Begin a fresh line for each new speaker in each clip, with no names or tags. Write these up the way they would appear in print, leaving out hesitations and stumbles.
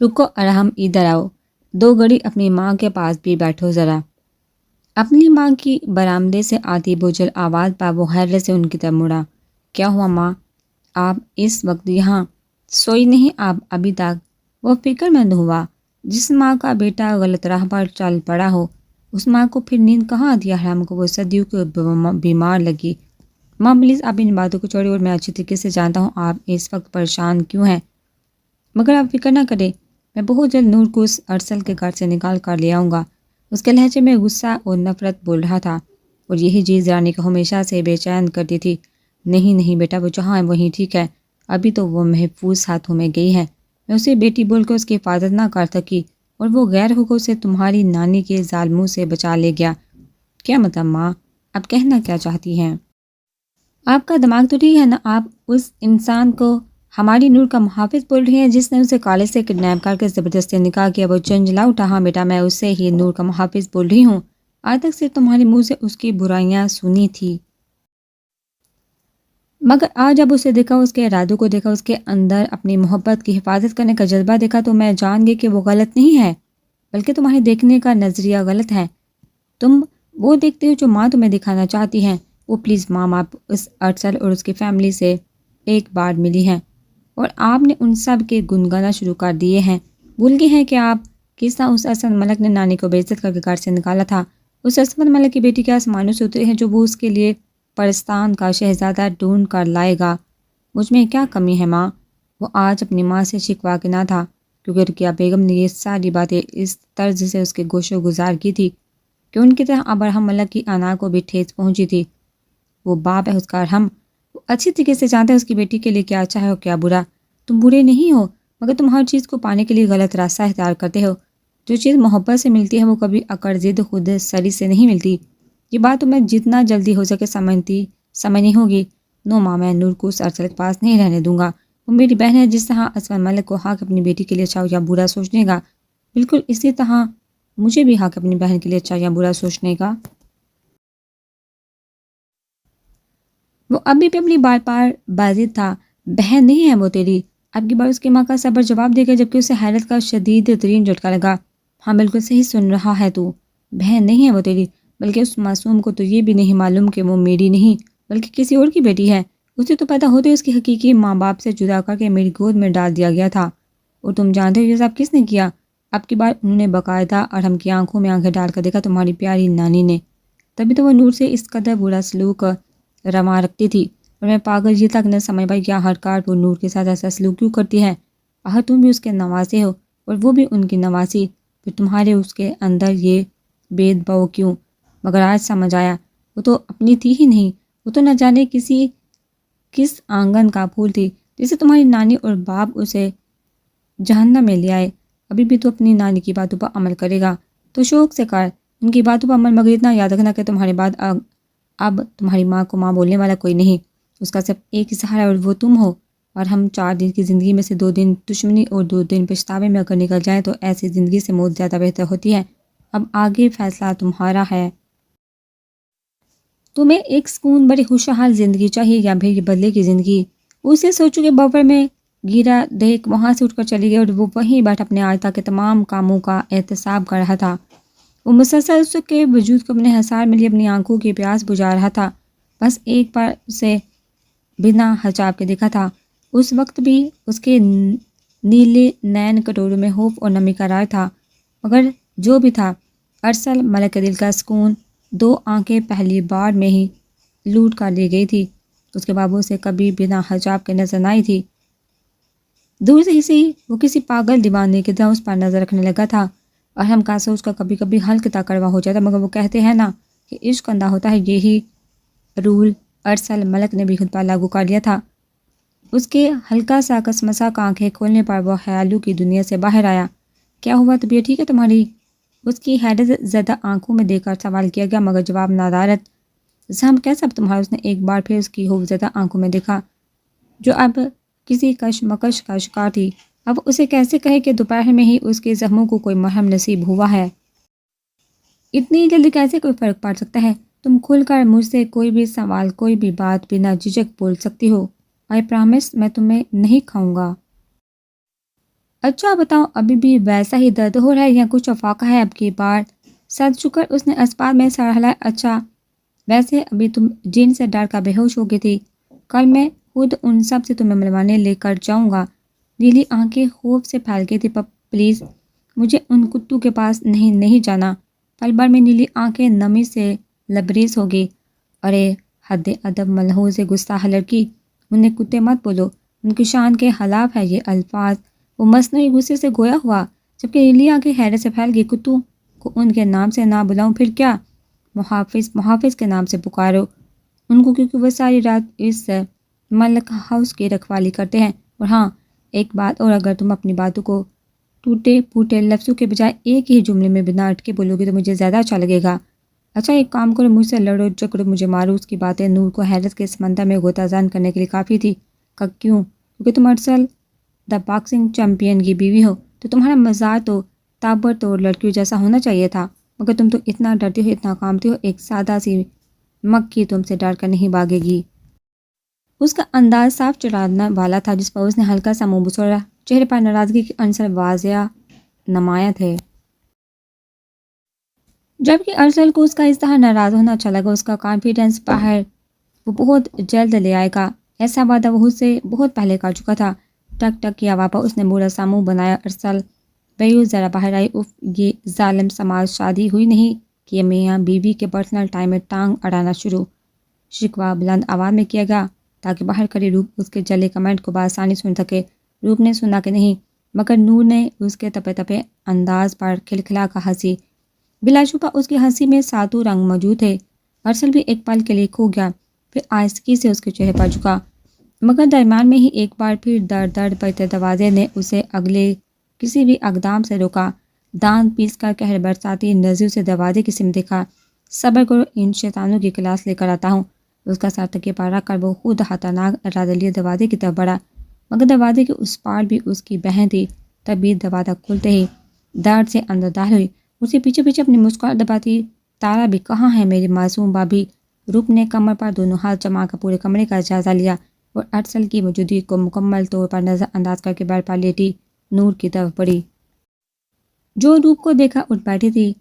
رکو ارحم ادھر آؤ، 2 گھڑی اپنی ماں کے پاس بھی بیٹھو ذرا۔ اپنی ماں کی برآمدے سے آتی بوجھل آواز پر وہ حیرت سے ان کی طرف مڑا۔ کیا ہوا ماں؟ آپ اس وقت یہاں؟ سوئی نہیں آپ ابھی تک؟ وہ فکر مند ہوا۔ جس ماں کا بیٹا غلط راہ پر چل پڑا ہو، اس ماں کو پھر نیند کہاں آتی ہے؟ حرام کو وہ صدیوں کی بیمار لگی۔ ماں پلیز آپ ان باتوں کو چھوڑیں، اور میں اچھی طریقے سے جانتا ہوں آپ اس وقت پریشان کیوں ہیں، مگر آپ فکر نہ کریں، میں بہت جلد نور کو اس ارسل کے گھر سے نکال کر لے آؤں گا۔ اس کے لہجے میں غصہ اور نفرت بول رہا تھا، اور یہی چیز رانی کو ہمیشہ سے بے چین کرتی تھی۔ نہیں نہیں بیٹا، وہ جہاں ہے وہیں ٹھیک ہے، ابھی تو وہ محفوظ ہاتھوں میں گئی ہے۔ میں اسے بیٹی بول کے اس کی حفاظت نہ کر سکی، اور وہ غیر حقوق سے تمہاری نانی کے ظالموں سے بچا لے گیا۔ کیا مطلب ماں؟ آپ کہنا کیا چاہتی ہیں؟ آپ کا دماغ تو ٹھیک ہے نا؟ آپ اس انسان کو ہماری نور کا محافظ بول رہی ہیں جس نے اسے کالج سے کڈنیپ کر کے زبردستی نکاح کیا؟ وہ چنجلا اٹھا۔ ہاں بیٹا، میں اسے ہی نور کا محافظ بول رہی ہوں۔ آج تک صرف تمہارے منہ سے اس کی برائیاں سنی تھی، مگر آج جب اسے دیکھا، اس کے ارادوں کو دیکھا، اس کے اندر اپنی محبت کی حفاظت کرنے کا جذبہ دیکھا، تو میں جان گئی کہ وہ غلط نہیں ہے، بلکہ تمہارے دیکھنے کا نظریہ غلط ہے۔ تم وہ دیکھتے ہو جو ماں تمہیں دکھانا چاہتی ہیں۔ وہ پلیز مام، آپ اس ارسل اور اس کی فیملی سے ایک بار ملی ہیں، اور آپ نے ان سب کے گنگانا شروع کر دیے ہیں۔ بھول گئے ہیں کہ آپ کس طرح اس عصمت ملک نے نانی کو بے عزت کر کے گھر سے نکالا تھا؟ اس عصمت ملک کی بیٹی کے آسمانوں سے اترے ہیں جو وہ اس کے لیے پرستان کا شہزادہ ڈھونڈ کر لائے گا۔ مجھ میں کیا کمی ہے ماں؟ وہ آج اپنی ماں سے شکوا کے نہ تھا، کیونکہ رقیہ بیگم نے یہ ساری باتیں اس طرز سے اس کے گوشو گزار کی تھی کہ ان کی طرح ابراہم ملک کی انا کو بھی ٹھیس پہنچی تھی۔ وہ باپ ہے اس کا ارحم، وہ اچھی طریقے سے جانتا ہے اس کی بیٹی کے لیے کیا اچھا ہے اور کیا برا۔ تم برے نہیں ہو، مگر تم ہر چیز کو پانے کے لیے غلط راستہ اختیار کرتے ہو۔ جو چیز محبت سے ملتی ہے وہ کبھی اکڑ ضد خود سری سے نہیں ملتی۔ یہ بات تمہیں جتنا جلدی ہو سکے سمجھنی ہوگی۔ نو ماں، میں نور کو اس ارسل کے پاس نہیں رہنے دوں گا۔ وہ میری بہن ہے، جس طرح عصمت ملک کو حق اپنی بیٹی کے لیے اچھا یا برا سوچنے کا، بالکل اسی طرح مجھے بھی حق اپنی بہن کے لیے اچھا یا برا سوچنے کا۔ وہ ابھی بھی اپنی بار بار بازی تھا۔ بہن نہیں ہے وہ تیری؟ اب کی بار اس کی ماں کا صبر جواب دے گا، جبکہ اسے حیرت کا شدید ترین جھٹکا لگا۔ ہاں بالکل صحیح سن رہا ہے تو، بہن نہیں ہے وہ تیری، بلکہ اس معصوم کو تو یہ بھی نہیں معلوم کہ وہ میری نہیں بلکہ کسی اور کی بیٹی ہے۔ اسے تو پیدا ہوتے اس کی حقیقی ماں باپ سے جدا کر کے میری گود میں ڈال دیا گیا تھا، اور تم جانتے ہو یہ سب کس نے کیا؟ اب کی بار انہوں نے باقاعدہ ارحم کی آنکھوں میں آنکھیں ڈال کر دیکھا، تمہاری پیاری نانی نے۔ تبھی تو وہ نور سے اس قدر برا سلوک رواں رکھتی تھی، اور میں پاگل یہ تک نہ سمجھ پائی کیا ہر کار وہ نور کے ساتھ ایسا سلوک کیوں کرتی ہے۔ آخر تم بھی اس کے نواسے ہو اور وہ بھی ان کی نواسی، پھر تمہارے اس کے اندر یہ بید بو کیوں؟ مگر آج سمجھ آیا، وہ تو اپنی تھی ہی نہیں، وہ تو نہ جانے کس آنگن کا پھول تھی، جسے تمہاری نانی اور باپ اسے جہنم میں لے آئے۔ ابھی بھی تو اپنی نانی کی باتوں پر عمل کرے گا تو شوق سے کر ان کی باتوں پر عمل، مگر اتنا یاد رکھنا کہ تمہارے بعد اب تمہاری ماں کو ماں بولنے والا کوئی نہیں، اس کا صرف ایک ہی سہارا ہے، اور وہ تم ہو۔ اور ہم 4 دن کی زندگی میں سے 2 دن دشمنی اور 2 دن پچھتاوے میں اگر نکل جائیں تو ایسی زندگی سے موت زیادہ بہتر ہوتی ہے۔ اب آگے فیصلہ تمہارا ہے۔ تمہیں ایک سکون بڑی خوشحال زندگی چاہیے یا پھر یہ بدلے کی زندگی؟ اسے سوچو کہ بفر میں گیرا دیکھ وہاں سے اٹھ کر چلی گئی، اور وہ وہیں بیٹھ اپنے آج تک کے تمام کاموں کا احتساب کر رہا تھا۔ وہ مسلسل اس کے وجود کو اپنے حصار میں لیے اپنی آنکھوں کی پیاس بجھا رہا تھا، بس ایک بار اسے بنا ہچاپ کے دیکھا تھا۔ اس وقت بھی اس کے نیلے نین کٹوروں میں خوف اور نمی کا راج تھا، مگر جو بھی تھا، ارسل ملک کے دل کا سکون 2 آنکھیں پہلی بار میں ہی لوٹ کر لی گئی تھی۔ اس کے بابو سے کبھی بنا حجاب کے نظر نہ آئی تھی، دور سے ہی صحیح وہ کسی پاگل دیوانے کی طرح اس پر نظر رکھنے لگا تھا، اور ہم کا سوچ کا کبھی کبھی ہلکا کڑوا ہو جاتا، مگر وہ کہتے ہیں نا کہ عشق اندھا ہوتا ہے، یہی رول ارسل ملک نے بھی خود پر لاگو کر لیا تھا۔ اس کے ہلکا سا کسمسا کا آنکھیں کھولنے پر وہ خیالوں کی دنیا سے باہر آیا۔ کیا ہوا، طبیعت ٹھیک ہے تمہاری؟ اس کی حیرت زدہ آنکھوں میں دیکھ کر سوال کیا گیا، مگر جواب ندارت۔ زہم کیسا تمہارا؟ اس نے ایک بار پھر اس کی خوف زدہ آنکھوں میں دیکھا، جو اب کسی کشمکش کا شکار تھی۔ اب اسے کیسے کہے کہ دوپہر میں ہی اس کے زخموں کو کوئی مرہم نصیب ہوا ہے؟ اتنی جلدی کیسے کوئی فرق پڑ سکتا ہے؟ تم کھل کر مجھ سے کوئی بھی سوال، کوئی بھی بات بنا جھجک بول سکتی ہو۔ آئی پرامس میں تمہیں نہیں کھاؤں گا۔ اچھا بتاؤ، ابھی بھی ویسا ہی درد ہو رہا ہے یا کچھ افاقہ ہے اب کی بار؟ سد شکر، اس نے اسپتال میں سر ہلایا۔ اچھا، ویسے ابھی تم جن سے ڈر کا بے ہوش ہو گئی تھی، کل میں خود ان سب سے تمہیں ملوانے لے کر جاؤں گا۔ نیلی آنکھیں خوف سے پھیل گئی تھی۔ پلیز مجھے ان کتوں کے پاس نہیں جانا۔ پل بھر میں نیلی آنکھیں نمی سے لبریز ہو گئی۔ ارے حد ادب ملحوظ گستاخ لڑکی، انہیں کتے مت بولو، ان کی شان کے خلاف ہے یہ الفاظ۔ وہ مصنوعی غصے سے گویا ہوا، جبکہ نیلی آنکھیں حیرت سے پھیل گئی۔ کتوں کو ان کے نام سے نہ بلاؤں پھر کیا؟ محافظ کے نام سے پکارو ان کو، کیونکہ وہ ساری رات اس ملک ہاؤس کی رکھوالی کرتے ہیں۔ اور ہاں، ایک بات اور، اگر تم اپنی باتوں کو ٹوٹے پھوٹے لفظوں کے بجائے ایک ہی جملے میں بنا اٹکے بولو گے تو مجھے زیادہ اچھا لگے گا۔ اچھا ایک کام کرو، مجھ سے لڑو جھگڑو، مجھے مارو۔ اس کی باتیں نور کو حیرت کے سمندر میں غوطہ زن کرنے کے لیے کافی تھی۔ کیوں؟ کیونکہ تم ارسل دا باکسنگ چیمپئن کی بیوی ہو، تو تمہارا مزاج تو تابر توڑ لڑکیوں جیسا ہونا چاہیے تھا، مگر تم تو اتنا ڈرتی ہو، اتنا کامتی ہو، ایک سادہ سی مکھی تم سے ڈر کر نہیں بھاگے گی۔ اس کا انداز صاف چڑھانے والا تھا، جس پر اس نے ہلکا سا منہ بسوڑا، چہرے پر ناراضگی کے عنصر واضح نمایاں تھے۔ جبکہ ارسل کو اس کا اس طرح ناراض ہونا اچھا لگا۔ اس کا کانفیڈنس باہر وہ بہت جلد لے آئے گا، ایسا وعدہ وہ اس سے بہت پہلے کر چکا تھا۔ ٹک ٹک کی آواز پر اس نے برا سا منہ بنایا۔ ارسل بیوس ذرا باہر آئی۔ اف، یہ ظالم سماج شادی ہوئی نہیں کہ میاں بیوی کے پرسنل ٹائم میں ٹانگ اڑانا شروع۔ شکوہ بلند آواز میں کیا گیا تاکہ باہر کھڑی روپ اس کے جلے کمنٹ کو بآسانی سن سکے۔ روپ نے سنا کہ نہیں، مگر نور نے اس کے تپے تپے انداز پر کھلکھلا کر ہنسی۔ بلا شبہ اس کی ہنسی میں ساتوں رنگ موجود تھے۔ ارسل بھی ایک پل کے لیے کھو گیا، پھر آہستگی سے اس کے چہرے پر جھکا، مگر درمیان میں ہی ایک بار پھر درد بڑھتے دروازے نے اسے اگلے کسی بھی اقدام سے روکا۔ دانت پیس کر قہر برساتی نظروں سے دروازے کی سمت دیکھا۔ صبر کرو، ان شیطانوں کی کلاس لے کر آتا ہوں۔ اس کا سر تکیے پر رکھ کر وہ خود خطرناک ارادہ لیے دروازے کی طرف بڑھا، مگر دروازے کے اس پار بھی اس کی بہن تھی۔ تبھی دروازہ کھلتے ہی درد سے اندر داخل ہوئی، اسے پیچھے پیچھے اپنی مسکراہٹ دباتی۔ تارا بھی کہاں ہے میری معصوم بابی؟ روپ نے کمر پر دونوں ہاتھ جما کر پورے کمرے کا جائزہ لیا اور ارسل کی موجودگی کو مکمل طور پر نظر انداز کر کے بیڈ پر لیٹی نور کی طرف بڑھی، جو روپ کو دیکھا اٹھ بیٹھی تھی۔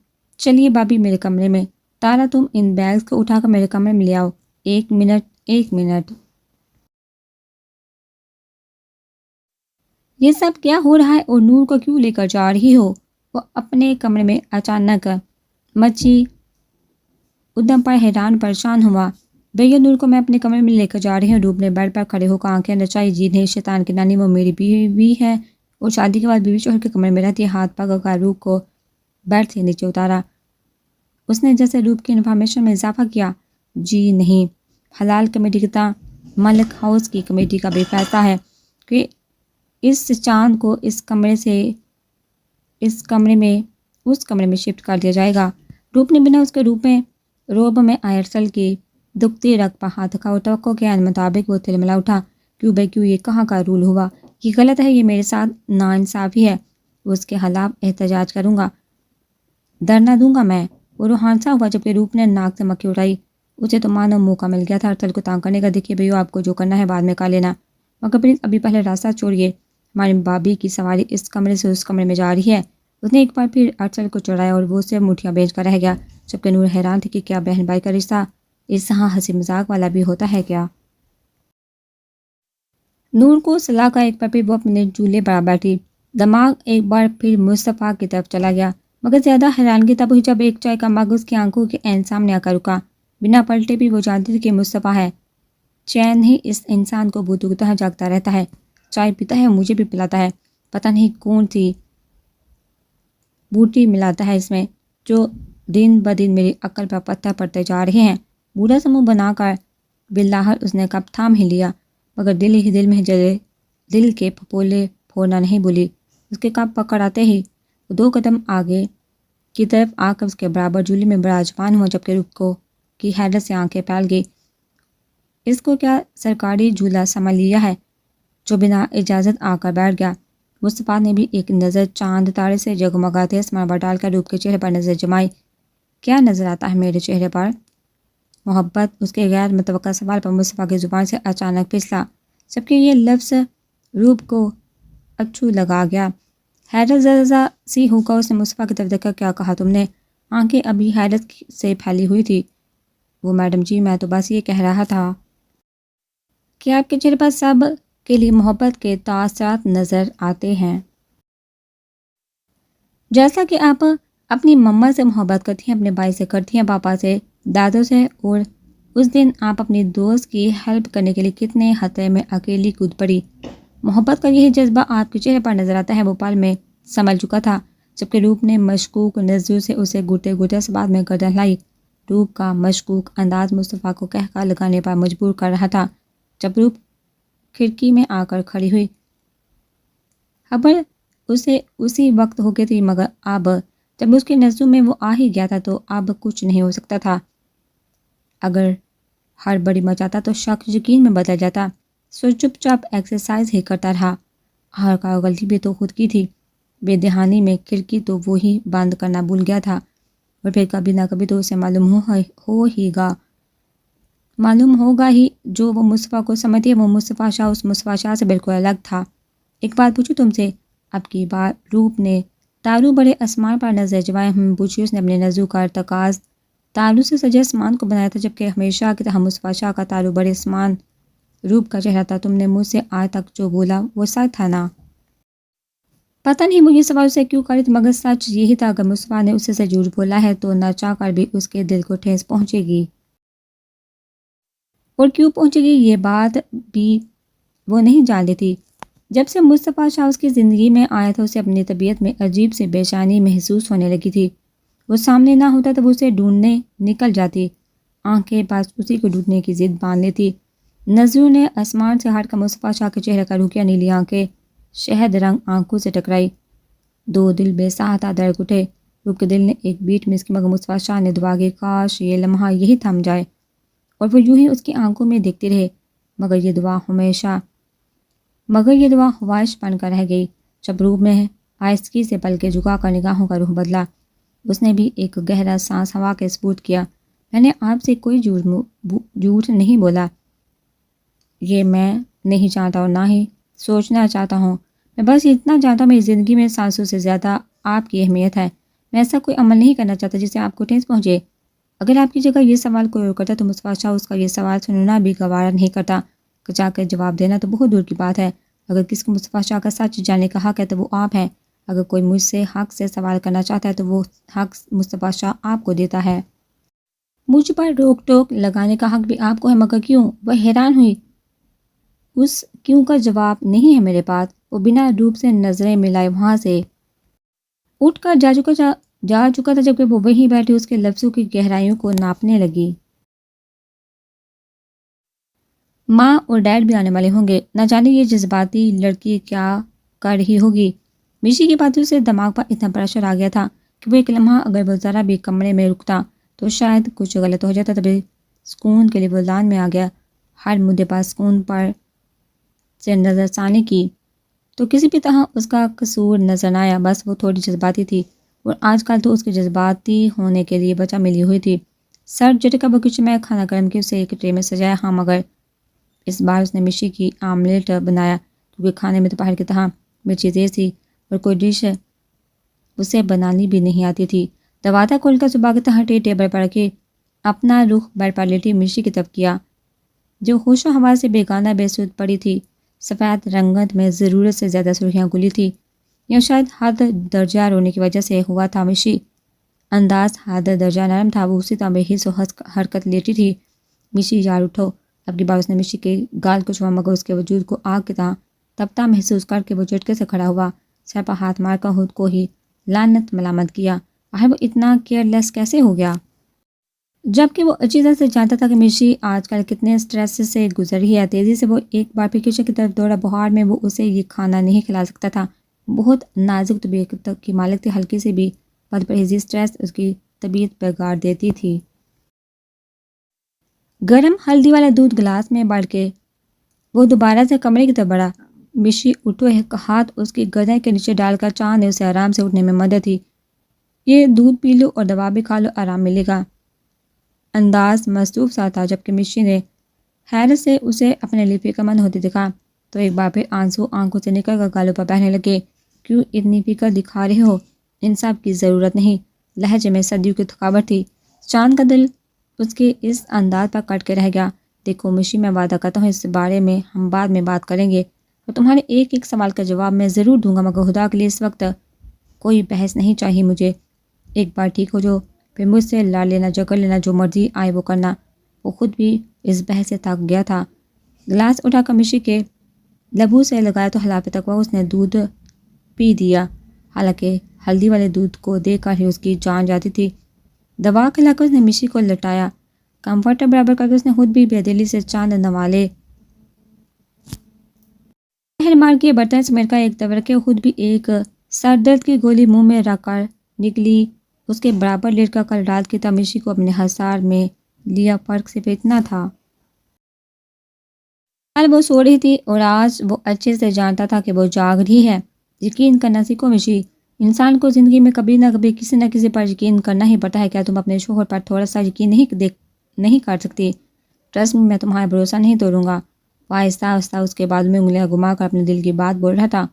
چلیے بابی میرے کمرے میں۔ تارا تم ان بیگز کو اٹھا کر میرے کمرے میں لے آؤ۔ ایک منٹ۔ یہ سب کیا ہو رہا ہے اور نور کو کیوں لے کر جا رہی ہو؟ وہ اپنے کمرے میں اچانک مچی ادھم پر حیران پریشان ہوا۔ بھیا نور کو میں اپنے کمرے میں لے کر جا رہی ہوں۔ روپ نے بیڈ پر کھڑے ہو کر آنکھیں نچائی۔ جی نہیں شیطان کی نانی، وہ میری بیوی ہے اور شادی کے بعد بیوی شوہر کے کمرے میں رہتی ہے۔ ہاتھ پکڑ کر روپ کو بیڈ سے نیچے اتارا اس نے، جیسے روپ کی انفارمیشن میں اضافہ کیا۔ جی نہیں، حلال کمیٹی کی طرح ملک ہاؤس کی کمیٹی کا بھی فیصلہ ہے کہ اس چاند کو اس کمرے میں شفٹ کر دیا جائے گا۔ روپ نے بنا اس کے روب میں ارسل کی دکھتی رگ پر ہاتھ رکھا اور توقع کے عین مطابق وہ تلملا اٹھا۔ کیوں بھائی کیوں؟ یہ کہاں کا رول ہوا؟ یہ غلط ہے، یہ میرے ساتھ ناانصافی ہے۔ اس کے خلاف احتجاج کروں گا، دھرنا دوں گا میں۔ وہ روحانسا ہوا جبکہ روپ نے ناک سے مکھی اٹھائی۔ اسے تو مانو موقع مل گیا تھا ارسل کو تانگ کرنے کا۔ دیکھیے بھائیو، آپ کو جو کرنا ہے بعد میں کر لینا، مگر پلیز ابھی پہلے راستہ چھوڑیے۔ ہماری بابی کی سواری اس کمرے سے اس کمرے میں جا رہی ہے۔ اس نے ایک بار پھر ارسل کو چڑھایا اور وہ صرف مٹھیاں بھیج کر رہ گیا، جبکہ نور حیران تھی کہ کیا بہن بھائی کا رشتہ اس طرح ہنسی مذاق والا بھی ہوتا ہے کیا؟ نور کو صلاح کا ایک بار پھر وہ اپنے جولے برابر تھی۔ دماغ ایک بار پھر مصطفیٰ کی طرف چلا گیا، مگر زیادہ حیرانگی تب ہوئی جب ایک چائے کا مگ اس کی آنکھوں کے عین سامنے آ کر رکا۔ بنا پلٹے بھی وہ جانتی تھی کہ مصطفیٰ ہے۔ چین ہی اس انسان کو بھوتوں کی طرح جاگتا رہتا ہے، چائے پیتا ہے، مجھے بھی پلاتا ہے، پتہ نہیں کون سی بوٹی ملاتا ہے اس میں، جو دن بدن میری عقل پر پتھر پڑتے جا رہے ہیں۔ بوڑھا سا منہ بنا کر بالآخر اس نے کپ تھام ہی لیا، مگر دل ہی دل میں جلے دل کے پھپولے پھوڑنا نہیں بھولی۔ اس کے کپ پکڑ آتے ہی وہ 2 قدم آگے کی طرف آ کر اس کے برابر جولی میں براجمان ہوا، جبکہ روپ کو کی حیرت سے آنکھیں پھیل گئی۔ اس کو کیا سرکاری جھولا سمجھ لیا ہے جو بنا اجازت آ کر بیٹھ گیا؟ مصطفیٰ نے بھی ایک نظر چاند تارے سے جگمگاتے آسمان پر ڈال کر روپ کے چہرے پر نظر جمائی۔ کیا نظر آتا ہے میرے چہرے پر؟ محبت۔ اس کے غیر متوقع سوال پر مصطفیٰ کی زبان سے اچانک پھسلا، جبکہ یہ لفظ روپ کو اچھو لگا گیا۔ حیرت زدہ سی ہو کر اس نے مصطفیٰ کی طرف دیکھا. کیا کہا تم نے؟ آنکھیں ابھی حیرت سے پھیلی ہوئی تھی. وہ میڈم جی میں تو بس یہ کہہ رہا تھا کہ آپ کے چہرے پر سب کے لیے محبت کے تاثرات نظر آتے ہیں. جیسا کہ آپ اپنی مما سے محبت کرتی ہیں، اپنے بھائی سے کرتی ہیں، پاپا سے، دادوں سے، اور اس دن آپ اپنی دوست کی ہیلپ کرنے کے لیے کتنے خطرے میں اکیلی کود پڑی. محبت کا یہی جذبہ آپ کے چہرے پر نظر آتا ہے. وہ پل میں سنبھل چکا تھا جبکہ روپ نے مشکوک نظروں سے اسے گھٹے گھٹے سے بعد میں گردن ہلائی. روپ کا مشکوک انداز مصطفیٰ کو قہقہ لگانے پر مجبور کر رہا تھا. جب روپ کھڑکی میں آ کر کھڑی ہوئی، خبر اسے اسی وقت ہو گئی تھی، مگر اب جب اس کی نظروں میں وہ آ ہی گیا تھا تو اب کچھ نہیں ہو سکتا تھا. اگر ہڑبڑی مچاتا تو شک یقین میں بدل جاتا. سو چپ چاپ ایکسرسائز ہی کرتا رہا. ہر غلطی بھی تو خود کی تھی. بے دہانی میں کھڑکی تو وہی بند کرنا بھول گیا تھا، اور پھر کبھی نہ کبھی تو اسے معلوم ہوگا ہی. جو وہ مصطفیٰ کو سمجھتی ہے وہ مصطفیٰ شاہ اس مصطفیٰ شاہ سے بالکل الگ تھا. ایک بات پوچھوں تم سے؟ اب کی بار روپ نے تارو بڑے آسمان پر نظر جمائے. پوچھی اس نے. اپنے نظروں کا ارتکاز تارو سے سجے آسمان کو بنایا تھا، جبکہ ہمیشہ کی طرح مصطفیٰ شاہ کا تارو بڑے آسمان روپ کا چہرہ تھا. تم نے مجھ سے آج تک جو بولا وہ سچ تھا نا؟ پتہ نہیں وہ یہ سوال اسے کیوں کری تھی، مگر سچ یہی تھا. اگر مصطفیٰ نے اسے سے جھوٹ بولا ہے تو نہ چاہ کر بھی اس کے دل کو ٹھیس پہنچے گی. اور کیوں پہنچے گی یہ بات بھی وہ نہیں جانتی تھی. جب سے مصطفیٰ شاہ اس کی زندگی میں آیا تھا اسے اپنی طبیعت میں عجیب سی بے چینی محسوس ہونے لگی تھی. وہ سامنے نہ ہوتا تو وہ اسے ڈھونڈنے نکل جاتی. آنکھیں بس اسی کو ڈھونڈنے کی ضد باندھ لیتی. نظروں نے آسمان سے ہٹ کر مصطفیٰ شاہ کے چہرے کا رکیا. نیلی آنکھیں شہد رنگ آنکھوں سے ٹکرائی. دو دل بے ساہتا دھڑک اٹھے. روپ کے دل نے ایک بیٹ مس کی، مگر مصطفیٰ شاہ نے دعا کی کاش یہ لمحہ یہی تھم جائے اور وہ یوں ہی اس کی آنکھوں میں دیکھتے رہے. مگر یہ دعا خواہش بن کر رہ گئی. جب روپ میں آہستگی سے پلکیں جھکا کر نگاہوں کا رخ بدلا، اس نے بھی ایک گہرا سانس ہوا کے سپرد کیا. میں نے آپ سے کوئی جھوٹ نہیں بولا. یہ میں نہیں چاہتا اور نہ ہی سوچنا چاہتا ہوں. میں بس اتنا جانتا ہوں میری زندگی میں سانسوں سے زیادہ آپ کی اہمیت ہے. میں ایسا کوئی عمل نہیں کرنا چاہتا جس سے آپ کو ٹھیس پہنچے. اگر آپ کی جگہ یہ سوال کوئی اور کرتا تو مصطفیٰ شاہ اس کا یہ سوال سننا بھی گوارا نہیں کرتا. کچا کر جواب دینا تو بہت دور کی بات ہے. اگر کسی کو مصطفیٰ شاہ کا سچ جاننے کا حق ہے تو وہ آپ ہیں. اگر کوئی مجھ سے حق سے سوال کرنا چاہتا ہے تو وہ حق مصطفیٰ شاہ آپ کو دیتا ہے. مجھ پر روک ٹوک لگانے کا حق بھی آپ کو ہے. مگر کیوں؟ وہ حیران ہوئی. اس کیوں کا جواب نہیں ہے میرے پاس. وہ بنا روپ سے نظریں ملائے وہاں سے اٹھ کر جا چکا تھا جبکہ وہ وہیں بیٹھی اس کے لفظوں کی گہرائیوں کو ناپنے لگی. ماں اور ڈیڈ بھی آنے والے ہوں گے. نہ جانے یہ جذباتی لڑکی کیا کر رہی ہوگی. مشی کی باتوں سے دماغ پر اتنا پریشر آ گیا تھا کہ وہ ایک لمحہ اگر وہ ذرا بھی کمرے میں رکتا تو شاید کچھ غلط ہو جاتا. تبھی سکون کے لیے وہ لان میں آ گیا. ہر مدعے پر سکون پر سے نظر ثانی کی تو کسی بھی طرح اس کا قصور نظر نہ آیا. بس وہ تھوڑی جذباتی تھی اور آج کل تو اس کے جذباتی ہونے کے لیے وجہ ملی ہوئی تھی. سر جھٹکا وہ کچن میں کھانا گرم کے اسے ایک ٹرے میں سجایا. ہاں مگر اس بار اس نے مشی کی آملیٹ بنایا کیونکہ کھانے میں دوپہر کی طرح مرچی تیز تھی اور کوئی ڈش اسے بنانی بھی نہیں آتی تھی. دروازہ کھول کر صبح کی طرح ٹیبل پر رکھی اپنا رخ بیڈ پر لیٹی مشی کی طرف کیا جو ہوش و حواس سے بیگانہ بے سود پڑی تھی. سفید رنگت میں ضرورت سے زیادہ سرخیاں گلی تھی یا شاید حد درجہ رونے کی وجہ سے ہوا تھا. مشی انداز حد درجہ نرم تھا. وہ اسی طرح بے حس و حرکت لیٹی تھی. مشی یار اٹھو. اب کی بار اس نے مشی کے گال کو چھوا مگر اس کے وجود کو آگ کی طرح تپتا محسوس کر کے وہ جھٹکے سے کھڑا ہوا. سر پر ہاتھ مار کر خود کو ہی لعنت ملامت کیا. آخر وہ اتنا کیئر لیس کیسے ہو گیا؟ جبکہ وہ اچھی طرح سے جانتا تھا کہ مشی آج کل کتنے سٹریس سے گزر رہی ہے. تیزی سے وہ ایک بار پھر کچن کی طرف دوڑا. بہار میں وہ اسے یہ کھانا نہیں کھلا سکتا تھا. بہت نازک طبیعت کی مالک تھی. ہلکی سے بھی بد پرہیزی سٹریس اس کی طبیعت بگاڑ دیتی تھی. گرم ہلدی والا دودھ گلاس میں بڑھ کے وہ دوبارہ سے کمرے کی طرف بڑھا. مشی اٹھو. ایک ہاتھ اس کی گردن کے نیچے ڈال کر چاند نے اسے آرام سے اٹھنے میں مدد دی. یہ دودھ پی لو اور دوا بھی کھا لو، آرام ملے گا. انداز مصروف سا تھا. جبکہ مشی نے حیرت سے اسے اپنے لیے فکر مند ہوتی دیکھا تو ایک بار پھر آنسو آنکھوں سے نکل کر گالوں پر بہنے لگے کیوں اتنی فکر دکھا رہے ہو؟ انصاف کی ضرورت نہیں۔ لہجے میں صدیوں کی تھکاوٹ تھی۔ چاند کا دل اس کے اس انداز پر کٹ کے رہ گیا۔ دیکھو مشی، میں وعدہ کرتا ہوں اس بارے میں ہم بعد میں بات کریں گے اور تمہارے ایک ایک سوال کا جواب میں ضرور دوں گا، مگر خدا کے لیے اس وقت کوئی بحث نہیں چاہیے مجھے۔ ایک بار ٹھیک ہو جو، پھر مجھ سے لڑ لینا، جھگڑ لینا، جو مرضی آئے وہ کرنا۔ وہ خود بھی اس بحث سے تھک گیا تھا۔ گلاس اٹھا کر مشی کے لبوں سے لگایا تو حلقے تک وہ اس نے دودھ پی دیا، حالانکہ ہلدی والے دودھ کو دیکھ کر ہی اس کی جان جاتی تھی۔ دبا کھلا کر اس نے مشی کو لٹایا، کمفرٹر برابر کر کے اس نے خود بھی بے دلی سے چاند نوالے۔ پہر مار کے برتن سمیٹ کر ایک دور کے خود بھی ایک سر درد کی گولی منہ میں رکھ کر نکلی۔ اس کے برابر لیٹ کر کل رات کی طرح مشی کو اپنے حصار میں لیا، فرق صرف اتنا تھا۔ کل وہ سو رہی تھی اور آج وہ اچھے سے جانتا تھا کہ وہ جاگ رہی ہے۔ یقین کرنا سیکھو مشی، انسان کو زندگی میں کبھی نہ کبھی کسی نہ کسی پر یقین کرنا ہی پڑتا ہے۔ کیا تم اپنے شوہر پر تھوڑا سا یقین نہیں کر سکتی؟ ٹرسٹ میں تمہارا بھروسہ نہیں توڑوں گا۔ وہ آہستہ آہستہ اس کے بازو میں انگلیاں گھما کر اپنے دل کی بات بول رہا تھا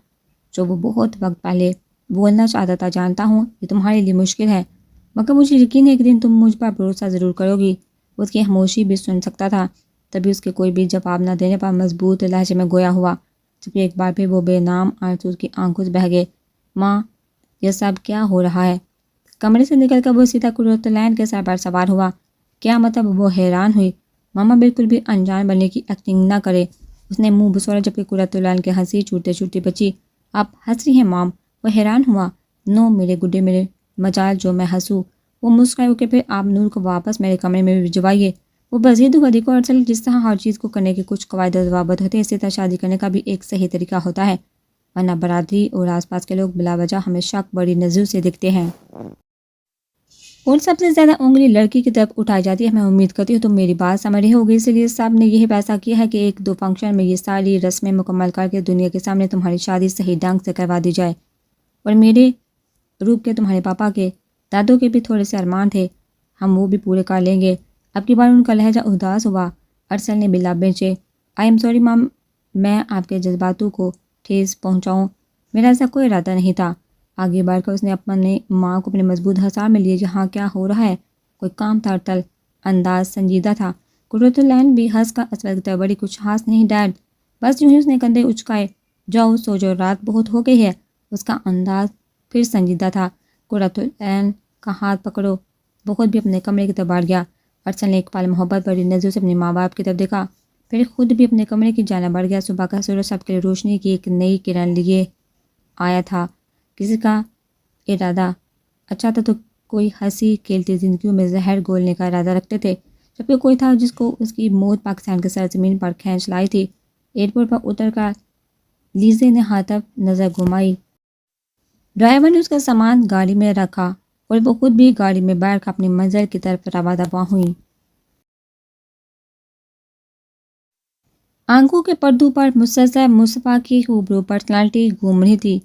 جو وہ بہت وقت پہلے بولنا چاہتا تھا۔ جانتا ہوں یہ تمہارے لیے مشکل ہے، مگر مجھے یقین ہے ایک دن تم مجھ پر بھروسہ ضرور کرو گی۔ اس کی خاموشی بھی سن سکتا تھا، تبھی اس کے کوئی بھی جواب نہ دینے پر مضبوط لہجے میں گویا ہوا، جبکہ ایک بار پھر وہ بے نام آنسو کی آنکھوں سے بہہ گئے۔ ماں، یہ سب کیا ہو رہا ہے؟ کمرے سے نکل کر وہ سیدھا قرۃالعین کے سر پر سوار ہوا۔ کیا مطلب؟ وہ حیران ہوئی۔ ماما بالکل بھی انجان بننے کی ایکٹنگ نہ کرے۔ اس نے منہ بسوڑا، جبکہ قرۃالعین کی ہنسی چھوٹتے چھوٹتی بچی۔ آپ ہنس رہی ہیں مام؟ وہ حیران ہوا۔ نو میرے گڈے، میرے مجال جو میں ہنسوں۔ وہ مسکرائے، اوکے پھر آپ نور کو واپس میرے کمرے میں بھجوائیے۔ وہ مزید ہوا، دیکھو ارسل، جس طرح ہر چیز کو کرنے کے کچھ قواعد و ضوابط ہوتے ہیں، اسی طرح شادی کرنے کا بھی ایک صحیح طریقہ ہوتا ہے، ورنہ برادری اور آس پاس کے لوگ بلا وجہ ہمیں شک بڑی نظر سے دیکھتے ہیں اور سب سے زیادہ انگلی لڑکی کی طرف اٹھائی جاتی ہے۔ میں امید کرتی ہوں تم میری بات سمجھ رہی ہوگی، اس لیے سب نے یہی فیصلہ کیا ہے کہ ایک دو فنکشن میں یہ ساری رسمیں مکمل کر کے دنیا کے سامنے تمہاری شادی صحیح ڈھنگ سے کروا دی جائے۔ اور میرے روپ کے، تمہارے پاپا کے، دادوں کے بھی تھوڑے سے ارمان تھے، ہم وہ بھی پورے کر لیں گے۔ اب کی بار ان کا لہجہ اداس ہوا۔ ارسل نے بلا بینچے، آئی ایم سوری مام، میں آپ کے جذباتوں کو ٹھیس پہنچاؤں، میرا ایسا کوئی ارادہ نہیں تھا۔ آگے بڑھ کر اس نے اپنے ماں کو اپنے مضبوط حصار میں لیے۔ یہاں کیا ہو رہا ہے؟ کوئی کام تھا ارسل؟ انداز سنجیدہ تھا۔ قرۃالعین بھی ہنس کر اسود کی طرح، بڑی کچھ خاص نہیں ڈیڈ، بس یوں ہی۔ اس نے کندھے اچکائے، جاؤ سو جو، رات بہت ہو گئی ہے۔ اس کا انداز پھر سنجیدہ تھا۔ قرۃالعین کا ہاتھ پکڑو۔ وہ خود بھی اپنے کمرے کی طرف بڑھ گیا۔ ارسل نے ایک پل محبت بھری نظروں سے اپنے ماں باپ کی طرف دیکھا، پھر خود بھی اپنے کمرے کی جانب بڑھ گیا۔ صبح کا سورج سب کے لیے روشنی کی ایک نئی کرن لیے آیا تھا۔ کسی کا ارادہ اچھا تھا تو کوئی ہنسی کھیلتی زندگیوں میں زہر گھولنے کا ارادہ رکھتے تھے، جبکہ کوئی تھا جس کو اس کی موت پاکستان کے سرزمین پر کھینچ لائی تھی۔ ایئرپورٹ پر اتر کر لیزے نے ہر طرف نظر گھمائی۔ ڈرائیور نے اس کا سامان گاڑی میں رکھا اور وہ خود بھی گاڑی میں بیٹھ کر اپنی منزل کی طرف رواں ہوئی۔ آنکھوں کے پردوں پر مسلسل مصطفیٰ کی خوبرو پرسنالٹی گھوم رہی تھی۔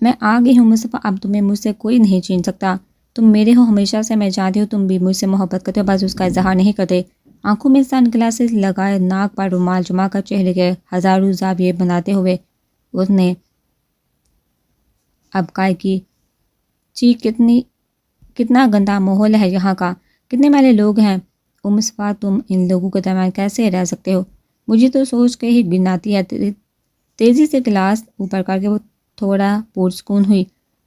میں آ گئی ہوں مصطفیٰ، اب تمہیں مجھ سے کوئی نہیں چھین سکتا۔ تم میرے ہو ہمیشہ سے، میں جانتی ہوں تم بھی مجھ سے محبت کرتے ہو، بس اس کا اظہار نہیں کرتے۔ آنکھوں میں سن گلاسز لگائے، ناک پر رومال جما کر چہرے کے ہزاروں زاویے بناتے ہوئے اس نے اب کہا کہ چی کتنا گندا ماحول ہے یہاں کا، کتنے میلے لوگ ہیں۔ او مصطفیٰ، تم ان لوگوں کے درمیان کیسے رہ سکتے ہو؟ مجھے تو سوچ کے ہی گھن آتی ہے۔ تیزی سے گلاس اوپر کر کے وہ تھوڑا پرسکون ہوئی۔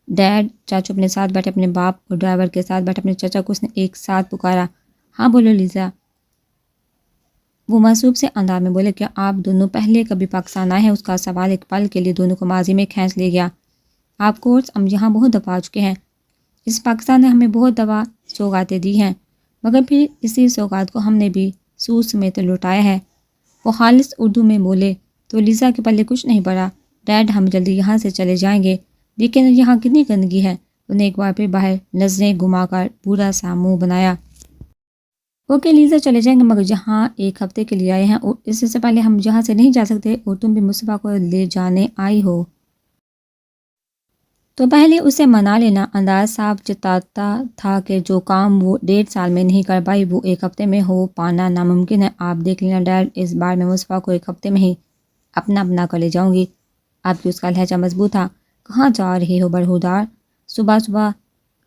ڈیڈ، چاچو اپنے ساتھ بیٹھے اپنے باپ اور ڈرائیور کے ساتھ بیٹھے اپنے چچا کو اس نے ایک ساتھ پکارا۔ ہاں بولو لیزا، وہ معصوب سے انداز میں بولے۔ کیا آپ دونوں پہلے کبھی پاکستان آئے ہیں؟ اس کا سوال ایک پل کے لیے دونوں کو ماضی میں کھینچ لے گیا۔ آپ کورس، ہم یہاں بہت دفعہ آ چکے ہیں۔ اس پاکستان نے ہمیں بہت دفعہ سوغاتیں دی ہیں، مگر پھر اسی سوغات کو ہم نے بھی سود سمیت لوٹایا ہے۔ وہ خالص اردو میں بولے تو لیزا کے پلے کچھ نہیں پڑا۔ ڈیڈ، ہم جلدی یہاں سے چلے جائیں گے، لیکن یہاں کتنی گندگی ہے۔ انہوں نے ایک بار پھر باہر نظریں گھما کر برا سا منہ بنایا۔ اوکے لیزا، چلے جائیں گے، مگر یہاں ایک ہفتے کے لیے آئے ہیں اور اس سے پہلے ہم یہاں سے نہیں جا سکتے، اور تم بھی مصطفیٰ کو لے جانے آئی ہو تو پہلے اسے منا لینا۔ انداز صاف جتاتا تھا کہ جو کام وہ 1.5 سال میں نہیں کر پائی وہ 1 ہفتے میں ہو پانا ناممکن ہے۔ آپ دیکھ لینا ڈیڈ، اس بار میں مصطفیٰ کو 1 ہفتے میں ہی اپنا کر لے جاؤں گی۔ آپ کی اس کا لہجہ مضبوط تھا، کہاں جا رہے ہو برہودار؟ صبح صبح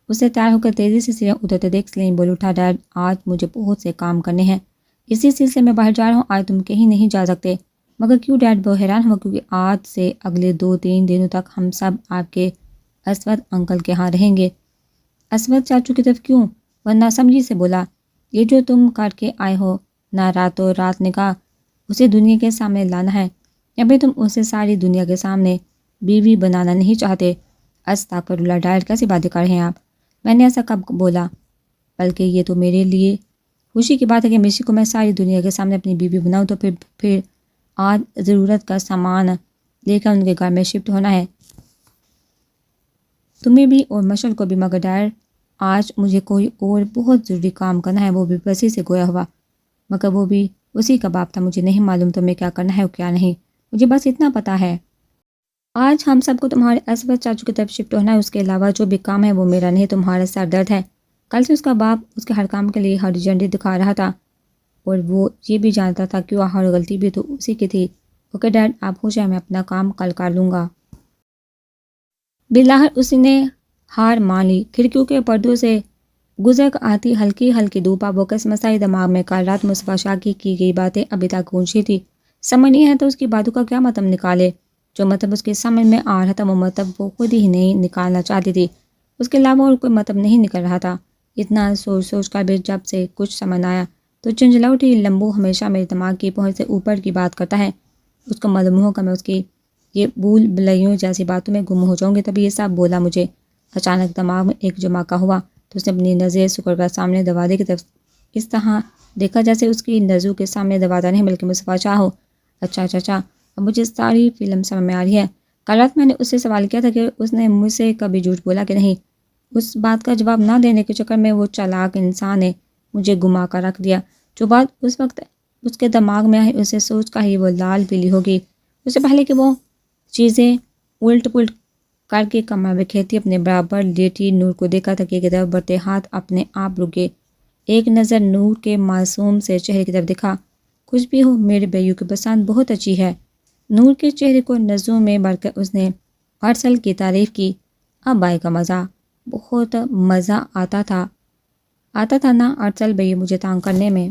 اسے تیار ہو کر تیزی سے سیڑھیاں اترتے دیکھ سلیم بول اٹھا، ڈیڈ آج مجھے بہت سے کام کرنے ہیں، اسی سلسلے میں باہر جا رہا ہوں، آج تم کہیں نہیں جا سکتے۔ مگر کیوں ڈیڈ؟ وہ حیران ہوا، کیونکہ آج سے اگلے 2-3 دنوں تک ہم سب آپ کے اسود انکل کے ہاں رہیں گے۔ اسود چاچو کی طرف کیوں؟ وہ ناسمجھی سے بولا، یہ جو تم کر کے آئے ہو نہ راتوں رات نکاح، اسے دنیا کے سامنے لانا ہے، یا پھر تم اسے ساری دنیا کے سامنے بیوی بنانا نہیں چاہتے؟ استغفر اللہ ڈیڈ، کیسی باتیں کر رہے ہیں آپ؟ میں نے ایسا کب بولا؟ بلکہ یہ تو میرے لیے خوشی کی بات ہے کہ مشی کو میں ساری دنیا کے سامنے اپنی بیوی بناؤں، تو پھر آج ضرورت کا سامان لے کر ان کے گھر میں شفٹ ہونا ہے، تمہیں بھی اور مشل کو بھی۔ مگر ڈیڈ آج مجھے کوئی اور بہت ضروری کام کرنا ہے، وہ بھی بسی سے گویا ہوا، مگر وہ بھی اسی کا باپ تھا، مجھے نہیں معلوم تمہیں کیا کرنا ہے اور کیا نہیں، مجھے بس اتنا پتہ ہے آج ہم سب کو تمہارے اسود چاچو کی طرف شفٹ ہونا ہے، اس کے علاوہ جو بھی کام ہے وہ میرا نہیں، تمہارا سر درد ہے۔ کل سے اس کا باپ اس کے ہر کام کے لیے ہری جھنڈی دکھا رہا تھا، اور وہ یہ بھی جانتا تھا کہ وہ ہر غلطی بھی تو اسی کی تھی۔ اوکے ڈیڈ آپ خوش ہیں، میں اپنا کام کل کر لوں گا۔ بلاہر اس نے ہار مان لی۔ کھڑکیوں کے پردوں سے گزر کر آتی ہلکی ہلکی دھوپ وہ کس مسائی دماغ میں کل رات مصطفیٰ شاہ کی گئی باتیں ابھی تک گونجتی تھی۔ سمجھ نہیں ہے تو اس کی باتوں کا کیا مطلب نکالے؟ جو مطلب اس کے سمجھ میں آ رہا تھا وہ مطلب وہ خود ہی نہیں نکالنا چاہتی تھی، اس کے علاوہ اور کوئی مطلب نہیں نکل رہا تھا۔ اتنا سوچ سوچ کر بھی جب سے کچھ سمجھ آیا تو چنجلا اٹھی۔ لمبو ہمیشہ میرے دماغ کی پہنچ سے اوپر کی بات کرتا ہے، اس کو معلوم ہو کہ میں اس کی یہ بھول بھلیوں جیسی باتوں میں گم ہو جاؤں گی، تبھی یہ سب بولا مجھے۔ اچانک دماغ میں ایک جمعہ ہوا تو اس نے اپنی نظر شکر کا سامنے دروازے کی طرف اس طرح دیکھا جیسے اس کی نظروں کے سامنے دروازہ نہیں بلکہ مصطفیٰ شاہ ہو۔ اچھا چچا، اب مجھے ساری فلم سمجھ میں آ رہی ہے۔ کل رات میں نے اس سے سوال کیا تھا کہ اس نے مجھ سے کبھی جھوٹ بولا کہ نہیں، اس بات کا جواب نہ دینے کے چکر میں وہ چالاک انسان نے مجھے گما کر رکھ دیا۔ جو بات اس وقت اس کے دماغ میں آئی اسے سوچ کر ہی وہ لال پیلی ہوگی۔ اس سے پہلے کہ وہ چیزیں الٹ پلٹ کر کے کمر میں کھیتی اپنے برابر لیٹی نور کو دیکھا، تکیے کی طرف بڑھتے ہاتھ اپنے آپ رکے۔ ایک نظر نور کے معصوم سے چہرے کی طرف دکھا۔ کچھ بھی ہو میرے بیو کی پسند بہت اچھی ہے۔ نور کے چہرے کو نظروں میں بڑھ کر اس نے ارسل کی تعریف کی۔ اب آئے گا مزہ، بہت مزہ آتا تھا نا ارسل بھائی مجھے تانگ کرنے میں۔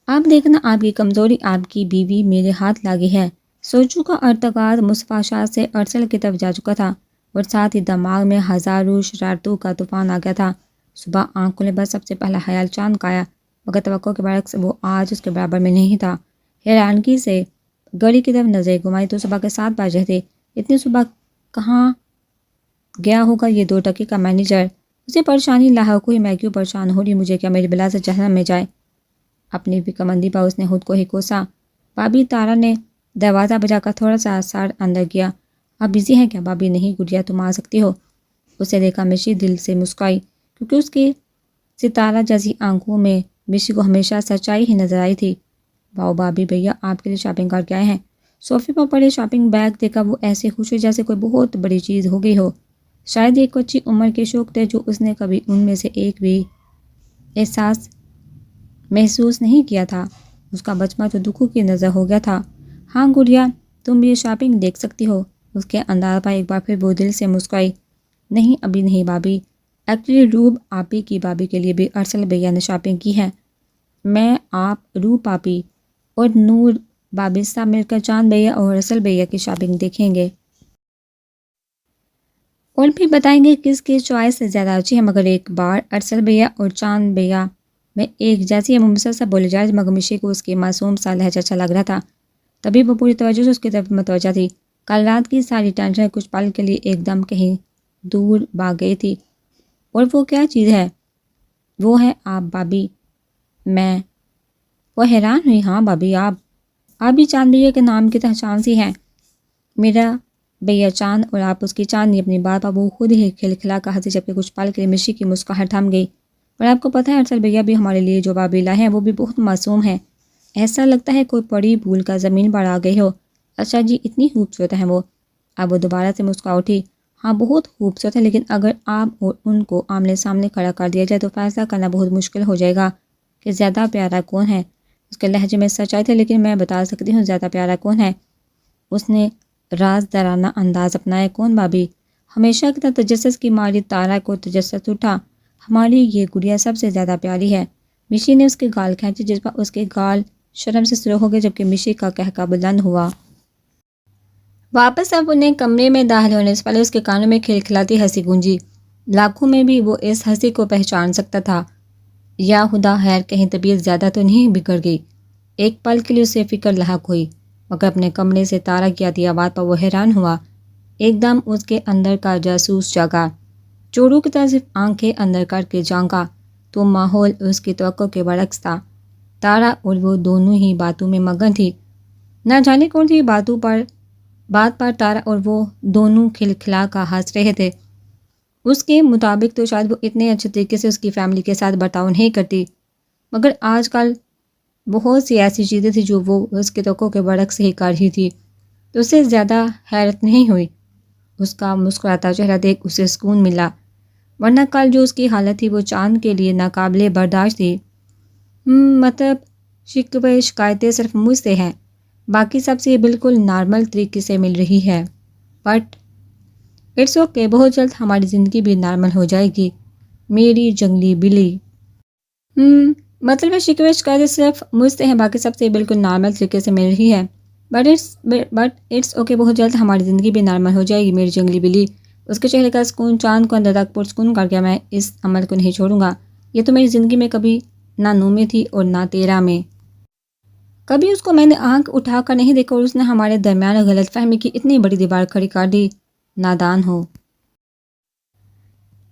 آپ دیکھنا آپ کی کمزوری، آپ کی بیوی میرے ہاتھ لاگی ہے۔ سوچوں کا ارتکاز مصطفیٰ شاہ سے ارسل کی طرف جا چکا تھا اور ساتھ ہی دماغ میں ہزاروں شرارتوں کا طوفان آ گیا تھا۔ صبح آنکھ کھلے بس سب سے پہلا خیال چاند کا آیا، مگر توقع کے برعکس وہ آج اس کے برابر میں نہیں تھا۔ حیرانگی سے گھڑی کی طرف نظر گھمائی تو صبح کے 7 بج رہے تھے۔ اتنی صبح کہاں گیا ہوگا یہ 2 ٹکے کا مینیجر؟ اسے پریشانی لاحق ہوئی، میں کیوں پریشان ہو رہی، مجھے کیا میری بلا سے جہنم میں جائے؟ اپنی فکرمندی پر اس نے خود کو ہی کوسا۔ بابی تارا نے دروازہ بجا کر تھوڑا سا سر اندر کیا۔ آپ بزی ہیں کیا؟ بابی نہیں گڑیا تم آ سکتی ہو۔ اسے دیکھا مشی دل سے مسکرائی، کیونکہ اس کی ستارہ جیسی آنکھوں میں مشی کو ہمیشہ سچائی ہی نظر آئی تھی۔ واؤ بابی بھیا آپ کے لیے شاپنگ کر کے آئے ہیں۔ صوفے پر پڑے شاپنگ بیگ دیکھا وہ ایسے خوش ہوئی جیسے کوئی بہت بڑی چیز ہو گئی ہو۔ شاید ایک کچی عمر کے شوق تھے جو اس نے کبھی ان میں سے ایک بھی احساس محسوس نہیں کیا تھا۔ اس کا بچپن تو دکھوں کی نظر ہو گیا تھا۔ ہاں گڑیا تم بھی یہ شاپنگ دیکھ سکتی ہو۔ اس کے انداز پر ایک بار پھر وہ دل سے مسکرائی۔ نہیں ابھی نہیں بابی، ایکچولی روب آپی کی بابی کے لیے بھی ارسل بھیا نے شاپنگ کی ہے۔ میں آپ روب آپی اور نور بابی سب مل کر چاند بھیا اور ارسل بھیا کی شاپنگ دیکھیں گے اور پھر بتائیں گے کس کی چوائس سے زیادہ اچھی ہے۔ مگر ایک بار ارسل بھیا اور چاند بھیا میں ایک جیسی مسلسل بولے جائے، مگر مشی کو اس کی معصوم سا لہجہ اچھا لگ رہا تھا، تبھی وہ پوری توجہ سے اس کی طرف متوجہ تھی۔ کل رات کی ساری ٹینشن کچھ پل کے لیے ایک دم کہیں دور بھاگ گئی تھی۔ اور وہ کیا چیز ہے؟ وہ ہے آپ بابی۔ میں وہ حیران ہوئی۔ ہاں بابی آپ بھی چاند بھیا کے نام کی پہچان سی ہیں۔ میرا بھیا چاند اور آپ اس کی چاندنی۔ اپنی بات پر وہ خود ہی کھلکھلا کر ہنسی، جبکہ کچھ پل کے لیے مشی کی مسکراہٹ تھم گئی۔ اور آپ کو پتہ ہے ارسل بھیا بھی ہمارے لیے جو بابی لائے ہیں وہ بھی بہت معصوم ہے، ایسا لگتا ہے کوئی بڑی بھول کا زمین پر آ گئی ہو۔ اچھا جی اتنی خوبصورت ہیں وہ؟ اب وہ دوبارہ سے مسکرا اٹھی۔ ہاں بہت خوبصورت ہے، لیکن اگر آپ اور ان کو آمنے سامنے کھڑا کر دیا جائے تو فیصلہ کرنا بہت مشکل ہو جائے گا کہ زیادہ پیارا کون ہے۔ اس کے لہجے میں سچائی تھی، لیکن میں بتا سکتی ہوں زیادہ پیارا کون ہے۔ اس نے راز دارانہ انداز اپنائے کون بھابھی؟ ہمیشہ کی طرح تجسس کی ماری تارا کو تجسس اٹھا، ہماری یہ گڑیا سب سے زیادہ پیاری ہے۔ مشی نے اس کے گال کھینچے جس پر اس کے گال شرم سے سرخ ہو گئے، جبکہ مشی کا کہکا بلند ہوا۔ واپس اب انہیں کمرے میں داخل ہونے سے پہلے اس کے کانوں میں کھلکھلاتی ہنسی گونجی۔ لاکھوں میں بھی وہ اس ہنسی کو پہچان سکتا تھا۔ یا خدا خیر کہیں طبیعت زیادہ تو نہیں بگڑ گئی؟ ایک پل کے لیے اسے فکر لاحق ہوئی، مگر اپنے کمرے سے تارا کی آتی آواز پر وہ حیران ہوا۔ ایک دم اس کے اندر کا جاسوس جاگا، چوروں کی طرح صرف آنکھیں اندر کر کے جھانکا تو ماحول اس کی توقع کے برعکس تھا۔ تارا اور وہ دونوں ہی باتوں میں مگن تھی، نہ جانے کون سی بات پر تارا اور وہ دونوں کھلکھلا کر ہنس رہے تھے۔ اس کے مطابق تو شاید وہ اتنے اچھے طریقے سے اس کی فیملی کے ساتھ برتاؤ نہیں کرتی، مگر آج کل بہت سی ایسی چیزیں تھیں جو وہ اس کے توقع کے برعکس ہی کر رہی تھی، تو اسے زیادہ حیرت نہیں ہوئی۔ اس کا مسکراتا چہرہ دیکھ اسے سکون ملا، ورنہ کل جو اس کی حالت تھی وہ چاند کے لیے ناقابل برداشت تھی۔ مطلب شکوے شکایتیں صرف مجھ سے ہیں، باقی سب سے بالکل نارمل طریقے سے مل رہی ہے، بٹ اٹس اوکے، بہت جلد ہماری زندگی بھی نارمل ہو جائے گی میری جنگلی بلی۔ مطلب شکوے شکایتیں صرف مجھ سے ہیں، باقی سب سے بالکل نارمل طریقے سے مل رہی ہے، بٹ اٹس اوکے، بہت جلد ہماری زندگی بھی نارمل ہو جائے گی میری جنگلی بلی۔ اس کے چہرے کا سکون چاند کو اندر تک پرسکون کر گیا۔ میں اس عمل کو نہیں چھوڑوں گا، یہ تو میری زندگی میں کبھی نہ نو میں تھی اور نہ تیرا میں۔ کبھی اس کو میں نے آنکھ اٹھا کر نہیں دیکھا اور اس نے ہمارے درمیان غلط فہمی کی اتنی بڑی دیوار کھڑی کر دی۔ نادان ہو۔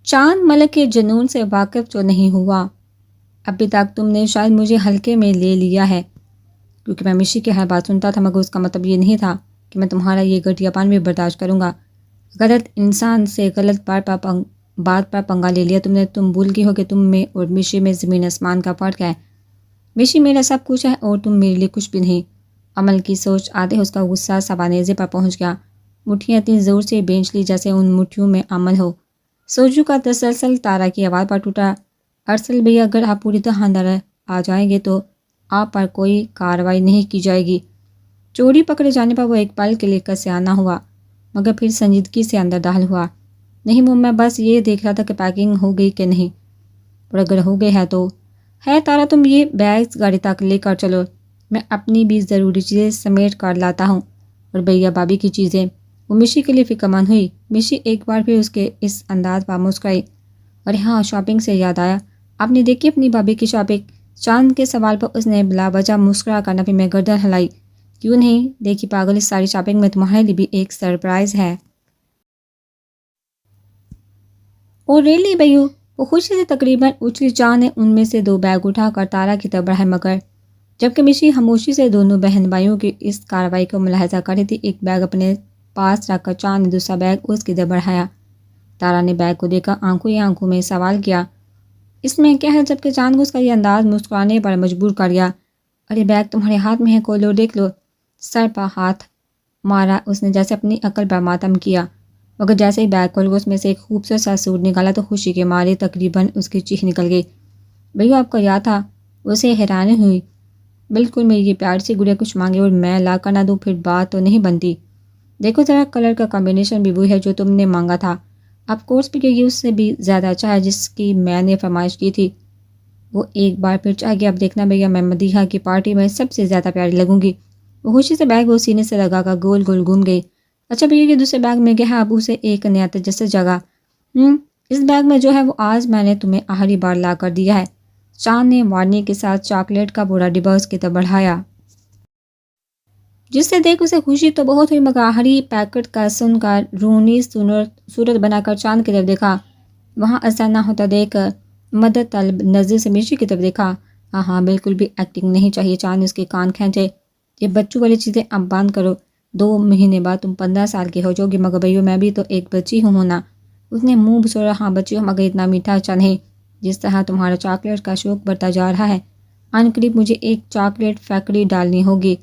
چاند ملک کے جنون سے واقف تو نہیں ہوا؟ ابھی تک تم نے شاید مجھے ہلکے میں لے لیا ہے، کیونکہ میں مشی کی ہر بات سنتا تھا، مگر اس کا مطلب یہ نہیں تھا کہ میں تمہارا یہ گھٹیا پان بھی برداشت کروں گا۔ غلط انسان سے غلط بات پر پنگا لے لیا تم بھول گئی ہو کہ تم میں اور مشی میں زمین آسمان کا فرق ہے۔ مشی میرا سب کچھ ہے اور تم میرے لیے کچھ بھی نہیں۔ عمل کی سوچ آتے اس کا غصہ سوانیزے پر پہنچ گیا، مٹھیاں اتنی زور سے بینچ لی جیسے ان مٹھیوں میں عمل ہو۔ سوچو کا تسلسل تارا کی آواز پر ٹوٹا۔ ارسل بھیا، اگر آپ پوری طرح اندر آ جائیں گے تو آپ پر کوئی کارروائی نہیں کی جائے گی۔ چوری پکڑے جانے پر وہ ایک پل کے لیے کسیانہ ہوا، مگر پھر سنجیدگی سے اندر داخل ہوا۔ نہیں میں بس یہ دیکھ رہا تھا کہ پیکنگ ہو گئی کہ نہیں، اور اگر ہو گئی ہے تو ہے تارا، تم یہ بیگز گاڑی تک لے کر چلو، میں اپنی بھی ضروری چیزیں سمیٹ کر لاتا ہوں، اور بھیا بابی کی چیزیں۔ وہ مشی کے لیے فکر مند ہوئی۔ مشی ایک بار پھر اس کے اس انداز پر مسکرائی۔ اور ہاں، شاپنگ سے یاد آیا، آپ نے دیکھی اپنی بھابھی کی شاپنگ؟ چاند کے سوال پر اس نے بلا وجہ مسکرا کر نفی میں گردن ہلائی۔ کیوں نہیں دیکھی پاگل، اس ساری شاپنگ میں تمہارے لیے بھی ایک سرپرائز ہے۔ اور ریلی بھائیو، وہ خوشی سے تقریباً اچھلی۔ چاند نے ان میں سے 2 بیگ اٹھا کر تارا کی طرف بڑھائے، مگر جبکہ مشی خاموشی سے دونوں بہن بھائیوں کی اس کارروائی کو ملاحظہ کر رہی تھی، ایک بیگ اپنے پاس رکھ کر چاند نے دوسرا بیگ اس کی طرف بڑھایا۔ تارا نے بیگ کو دیکھا، آنکھوں ہی آنکھوں میں سوال کیا، اس میں کیا ہے؟ جبکہ چاند کو اس کا یہ انداز مسکرانے پر مجبور کر گیا۔ ارے بیگ تمہارے ہاتھ میں ہے، کھولو دیکھ لو۔ سر پر ہاتھ مارا اس نے جیسے اپنی عقل پر ماتم کیا، مگر جیسے ہی بیگ کھول اس میں سے ایک خوبصورت سا سوٹ نکالا تو خوشی کے مارے تقریباً اس کی چیخ نکل گئی۔ بھیا آپ کا یاد تھا؟ اسے حیرانی ہوئی۔ بالکل، میری یہ پیاری سی گڑیا کچھ مانگے اور میں لا کر نہ دوں پھر بات تو نہیں بنتی۔ دیکھو ذرا، کلر کا کمبینیشن بھی وہی ہے جو تم نے مانگا تھا، اب کورس بھی یہ اس سے بھی زیادہ اچھا ہے جس کی میں نے فرمائش کی تھی۔ وہ ایک بار پھر چاہ گیا، اب دیکھنا بھیا، میں مدیحہ کی پارٹی میں سب سے زیادہ پیاری لگوں گی۔ وہ خوشی سے بیگ وہ سینے سے لگا کر گول گول گھوم گئی۔ اچھا بھیا، یہ دوسرے بیگ میں کیا ہے؟ اب اسے ایک نیا تجسس جگا۔ اس بیگ میں جو ہے وہ آج میں نے تمہیں آخری بار لا کر دیا ہے۔ چاند نے وارنی کے ساتھ چاکلیٹ کا بڑا ڈبہ اس کی طرف بڑھایا، جس سے دیکھ اسے خوشی تو بہت ہوئی، مگر آخری پیکٹ کا سن کر رونی صورت بنا کر چاند کی طرف دیکھا۔ وہاں اثر نہ ہوتا دیکھ مدد طلب نظر سے مشی کی طرف دیکھا۔ ہاں بالکل بھی ایکٹنگ نہیں چاہیے۔ چاند نے اس کے کان کھینچے۔ یہ بچوں والی چیزیں اب بند کرو، 2 مہینے بعد تم 15 سال کی ہو جاؤ گی۔ مگر بھائیو، میں بھی تو ایک بچی ہوں نا۔ اس نے منہ بسوڑا۔ ہاں بچی ہو، مگر اتنا میٹھا اچھا نہیں جس طرح تمہارا چاکلیٹ کا شوق بڑھتا جا رہا ہے۔ ان قریب مجھے ایک چاکلیٹ فیکٹری ڈالنی ہوگی،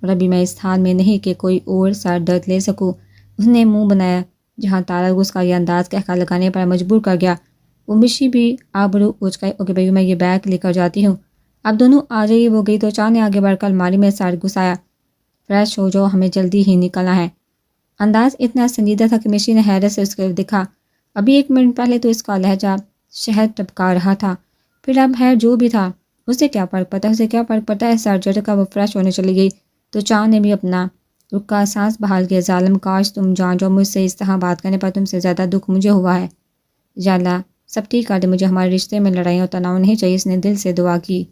اور ابھی میں اس حال میں نہیں کہ کوئی اور سر درد لے سکوں۔ اس نے منہ بنایا، جہاں تارا اس کا یہ انداز کہکا لگانے پر مجبور کر گیا۔ وہ مشی بھی آبرو اچکائی۔ اوکے بھائیو، میں یہ بیگ لے کر جاتی ہوں، اب دونوں آ جائیے۔ وہ گئی تو چاند نے آگے بڑھ کر الماری میں سر گھسایا۔ فریش ہو جاؤ، ہمیں جلدی ہی نکلنا ہے۔ انداز اتنا سنجیدہ تھا کہ مشی نے حیرت سے اس کو دیکھا۔ ابھی 1 منٹ پہلے تو اس کا لہجہ شہد ٹپکا رہا تھا، پھر اب ہے جو بھی تھا، اسے کیا فرق پڑتا ہے، اسے کیا فرق پڑتا ہے۔ سر جھٹکا وہ فریش ہونے چلی گئی تو چاند نے بھی اپنا رکا سانس بحال کیا۔ ظالم، کاش تم جان جاؤ، مجھ سے اس طرح بات کرنے پر تم سے زیادہ دکھ مجھے ہوا ہے۔ یا اللہ سب ٹھیک کر دے، مجھے ہمارے رشتے میں لڑائی اور تناؤ نہیں چاہیے۔ اس نے دل سے دعا کی۔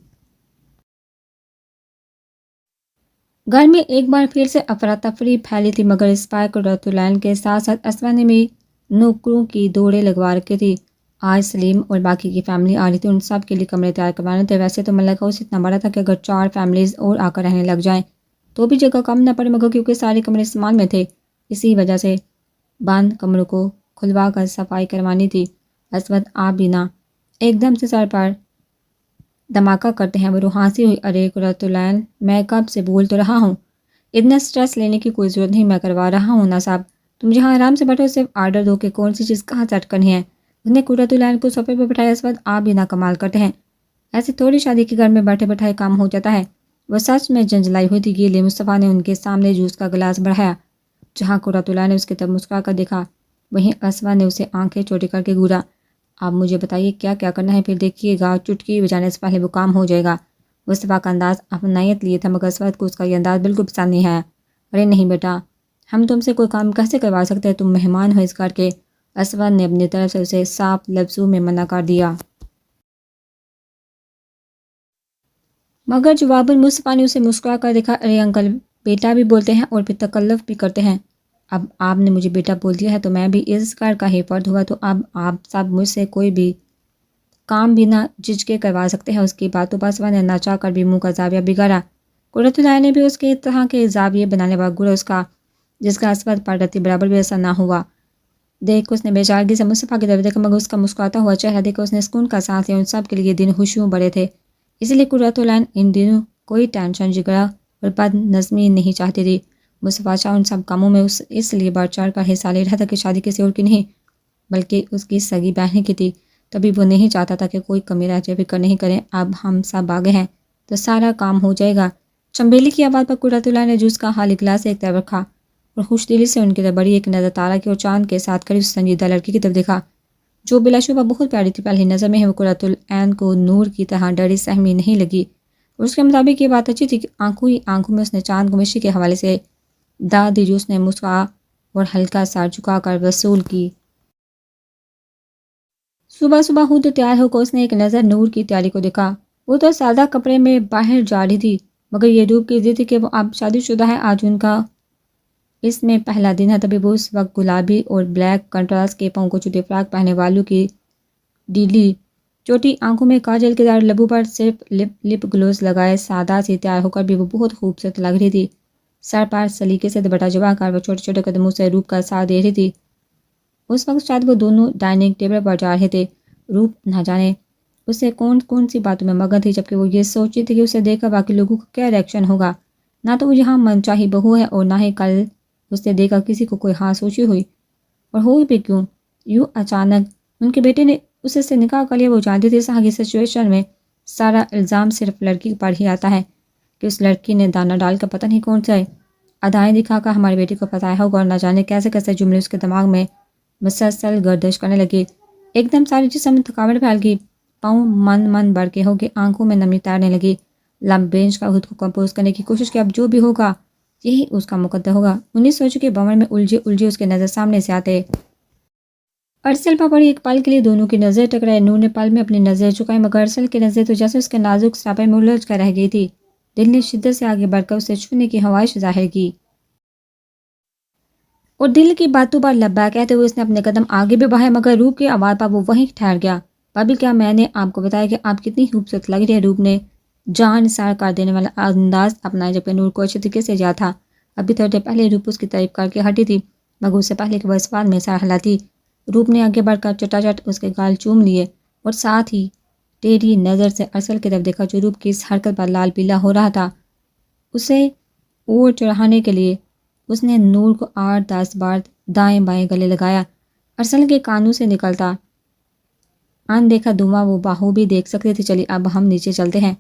گھر میں ایک بار پھر سے افراتفری پھیلی تھی، مگر اسپائک اور رتولین کے ساتھ ساتھ اسما نے بھی نوکروں کی دوڑیں لگوا رکھی تھی۔ آج سلیم اور باقی کی فیملی آ رہی تھی، ان سب کے لیے کمرے تیار کروانے تھے۔ ویسے تو محلہ کا ہاؤس اتنا بڑا تھا کہ اگر 4 فیملیز اور آ کر رہنے لگ جائیں تو بھی جگہ کم نہ پڑے، مگر کیونکہ سارے کمرے استعمال میں تھے اسی وجہ سے بند کمروں کو کھلوا کر صفائی کروانی تھی۔ اسود آپ بھی نہ ایک دم سے سر پر دھماکہ کرتے ہیں وہ روحانسی ہوئی۔ ارے رتولین، میں کب سے بول تو رہا ہوں، اتنا سٹریس لینے کی کوئی ضرورت نہیں، میں کروا رہا ہوں نا صاحب، تم جہاں آرام سے بیٹھو صرف آرڈر دو کہ کون سی چیز کہاں سیٹ کرنی ہے۔ اس نے رتولین کو صوفے پہ بٹھایا۔ اسود آپ بھی نہ کمال کرتے ہیں، ایسے تھوڑی شادی کے گھر میں بیٹھے بیٹھائے کام ہو جاتا ہے۔ وہ سچ میں جنجلائی ہوئی تھی۔ گیلے مصطفیٰ نے ان کے سامنے جوس کا گلاس بڑھایا۔ جہاں رتولین نے اس کی طرف مسکرا کر دیکھا، وہیں اسود نے اسے آنکھیں چھوٹی کر کے گھورا۔ آپ مجھے بتائیے کیا کیا کرنا ہے، پھر دیکھیے گا چٹکی بجانے سے پہلے وہ کام ہو جائے گا۔ مصطفیٰ کا انداز اپنائیت لیے تھا، مگر اسود کو اس کا یہ انداز بالکل پسند نہیں آیا۔ ارے نہیں بیٹا، ہم تم سے کوئی کام کیسے کروا سکتے ہیں، تم مہمان ہو اس گھر کے۔ اسود نے اپنی طرف سے اسے صاف لفظوں میں منع کر دیا، مگر جواباً مصطفیٰ نے اسے مسکرا کر دیکھا۔ ارے انکل، بیٹا بھی بولتے ہیں اور پھر تکلف بھی کرتے ہیں۔ اب آپ نے مجھے بیٹا بول دیا ہے تو میں بھی اس گھر کا ہی فرد ہوا، تو اب آپ سب مجھ سے کوئی بھی کام بنا جھجکے کروا سکتے ہیں۔ اس کی باتوں پر اسود نے نہ چاہ کر بھی منہ کا زاویہ بگاڑا۔ رتولین نے بھی اس کے طرح کے زاویے بنانے والا گرا اس کا، جس کا اسود پر رتی برابر بھی اثر نہ ہوا۔ دیکھ اس نے بے چارگی سے مصطفیٰ کی طرف دیکھا، مگر اس کا مسکراتا ہوا چہرہ دیکھ کر اس نے سکون کا سانس لیا۔ ان سب کے لیے یہ دن خوشیوں بڑے تھے، اسی لیے رتولین ان دنوں کوئی ٹینشن، جگڑا اور بد نظمی نہیں چاہتی تھی۔ مصطفیٰ شاہ ان سب کاموں میں اس لیے بڑھ چڑھ کر حصہ لے رہا تھا کہ شادی کسی اور کی نہیں بلکہ اس کی سگی بہن کی تھی، تبھی وہ نہیں چاہتا تھا کہ کوئی کمی رہ جائے۔ فکر نہیں کریں، اب ہم سب آگے ہیں تو سارا کام ہو جائے گا۔ چنبیلی کی آواز پر رتولین نے جوس کا خالی گلاس ایک طرف رکھا اور خوش دلی سے ان کی طرف بڑی ایک نظر تارا کی اور چاند کے ساتھ کھڑی اس سنجیدہ لڑکی کی طرف دیکھا جو بلا شبہ بہت پیاری تھی۔ پہلی نظر میں وہ رتولین کو نور کی طرح ڈری سہمی نہیں لگی، اور اس کے مطابق یہ بات اچھی تھی کہ آنکھوں ہی آنکھوں میں اس نے چاند کو مشی کے حوالے سے داد دی جو اس نے مسکرا اور ہلکا سر جھکا کر وصول کی۔ صبح صبح ہو تو تیار ہو کر اس نے ایک نظر نور کی تیاری کو دیکھا۔ وہ تو سادہ کپڑے میں باہر جا رہی تھی، مگر یہ روپ کی ضد تھی کہ وہ اب شادی شدہ ہے۔ آج ان کا اس میں پہلا دن ہے، تبھی وہ اس وقت گلابی اور بلیک کنٹراسٹ کے پاؤں کو چھوٹی فراک پہنے والوں کی ڈیلی چوٹی، آنکھوں میں کاجل کے دار، لبوں پر صرف لپ گلوز لگائے سادہ سی تیار ہو کر بھی وہ بہت خوبصورت لگ رہی تھی۔ سر پر سلیقے سے دوپٹہ جما کر وہ چھوٹے چھوٹے قدموں سے روپ کا ساتھ دے رہی تھی۔ اس وقت شاید وہ دونوں ڈائننگ ٹیبل پر جا رہے تھے۔ روپ نہ جانے اسے کون کون سی باتوں میں مگن تھی، جبکہ وہ یہ سوچی تھی کہ اسے دیکھ کر باقی لوگوں کا کیا ریئیکشن ہوگا۔ نہ تو وہ یہاں من چاہی بہو ہے اور نہ ہی کل اسے دیکھ کر کسی کو کوئی ہاں سوچی ہوئی، اور ہو بھی کیوں یوں اچانک ان کے بیٹے نے اسے سے نکاح کر لیا۔ وہ جانتی تھی اس طرح کی سچویشن میں سارا الزام صرف لڑکی پر ہی آتا ہے کہ اس لڑکی نے دانہ ڈال کر پتہ نہیں کون سے ادائیں دکھا کر ہمارے بیٹے کو پتایا ہوگا، اور نہ جانے کیسے کیسے جملے اس کے دماغ میں مسلسل گردش کرنے لگے۔ ایک دم سارے جسم میں تھکاوٹ پھیل گئی، پاؤں من بڑھ کے ہو گئے، آنکھوں میں نمی تیرنے لگی۔ لمب بینچ کا خود کو کمپوز کرنے کی کوشش کی، اب جو بھی ہوگا یہی اس کا مقدر ہوگا۔ 19 کے بمر میں الجھے اس کے نظر سامنے سے آتے۔ ارسل پر پڑی ایک پل کے لیے دونوں کی نظر ٹکرائی۔ نور نے پل میں اپنی نظر چکائی، مگر ارسل کی نظر تو جیسے اس کے نازک سراپے میں الجھ کر رہ گئی تھی۔ دل نے شدت سے آگے بڑھ کر اسے چھونے کی خواہش ظاہر کی، اور دل کی باتوں پر لبیک کہتے ہوئے اس نے اپنے قدم آگے بھی بڑھائے، مگر روپ کی آواز پر وہ وہیں ٹھہر گیا۔ بھابھی، کیا میں نے آپ کو بتایا کہ آپ کتنی خوبصورت لگ رہی ہے؟ روپ نے جان نثار کر دینے والا انداز اپنایا، جبکہ نور کو اچھے طریقے سے یاد تھا۔ ابھی تھوڑی دیر پہلے روپ اس کی تعریف کر کے ہٹی تھی، مگر اس سے پہلے کہ وہ اس بات میں سر ہلاتی، روپ نے آگے بڑھ کر چٹاچٹ اس کے گال چوم لیے اور ساتھ ہی ٹیڑھی نظر سے ارسل کی طرف دیکھا جو روپ کی اس حرکت پر لال پیلا ہو رہا تھا۔ اسے اور چڑھانے کے لیے اس نے نور کو 8-10 بار دائیں بائیں گلے لگایا۔ ارسل کے کانوں سے نکلتا ان دیکھا دھواں وہ بخوبی دیکھ سکتے تھے۔ چلی اب ہم نیچے چلتے ہیں،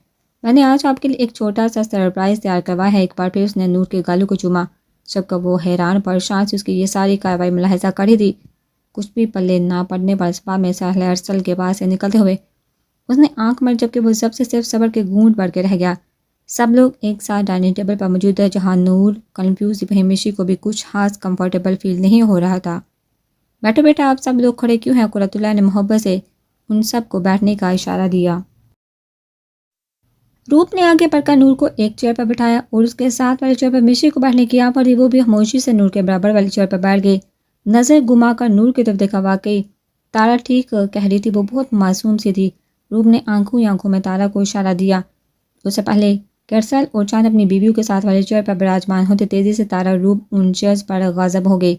میں نے آج آپ کے لیے ایک چھوٹا سا سرپرائز تیار کروایا ہے۔ ایک بار پھر اس نے نور کے گالوں کو چوما۔ جبکہ وہ حیران پریشان سے اس کی یہ ساری کارروائی ملاحظہ کری تھی۔ کچھ بھی پلے نہ پڑنے پر اسباب میں سے ارسل کے پاس سے نکلتے ہوئے اس نے آنکھ ماری، جبکہ وہ ضبط سے صرف صبر کے گھونٹ بھر کے رہ گیا۔ سب لوگ ایک ساتھ ڈائننگ ٹیبل پر موجود تھے، جہاں نور کنفیوز وہیں مشی کو بھی کچھ خاص کمفرٹیبل فیل نہیں ہو رہا تھا۔ بیٹھو بیٹا، آپ سب لوگ کھڑے کیوں ہیں؟ قرۃ اللہ نے محبت سے ان سب کو بیٹھنے کا اشارہ دیا۔ روپ نے آگے بڑھ کر نور کو ایک چیئر پر بٹھایا اور اس کے ساتھ والی چیئر پر مشی کو بیٹھنے کی آفر دی۔ وہ بھی خاموشی سے نور کے برابر والی چیئر پر بیٹھ گئی، نظر گھما کر نور کی طرف دیکھا۔ واقعی تارا ٹھیک کہہ رہی تھی، وہ بہت معصوم سی تھی۔ روپ نے آنکھوں ہی آنکھوں میں تارا کو اشارہ دیا۔ اس سے پہلے کہ ارسل اور چاند اپنی بیویوں کے ساتھ والی چیئر پر براجمان ہوتے، تیزی سے تارا روپ ان چیئرز پر غاضب ہو گئی۔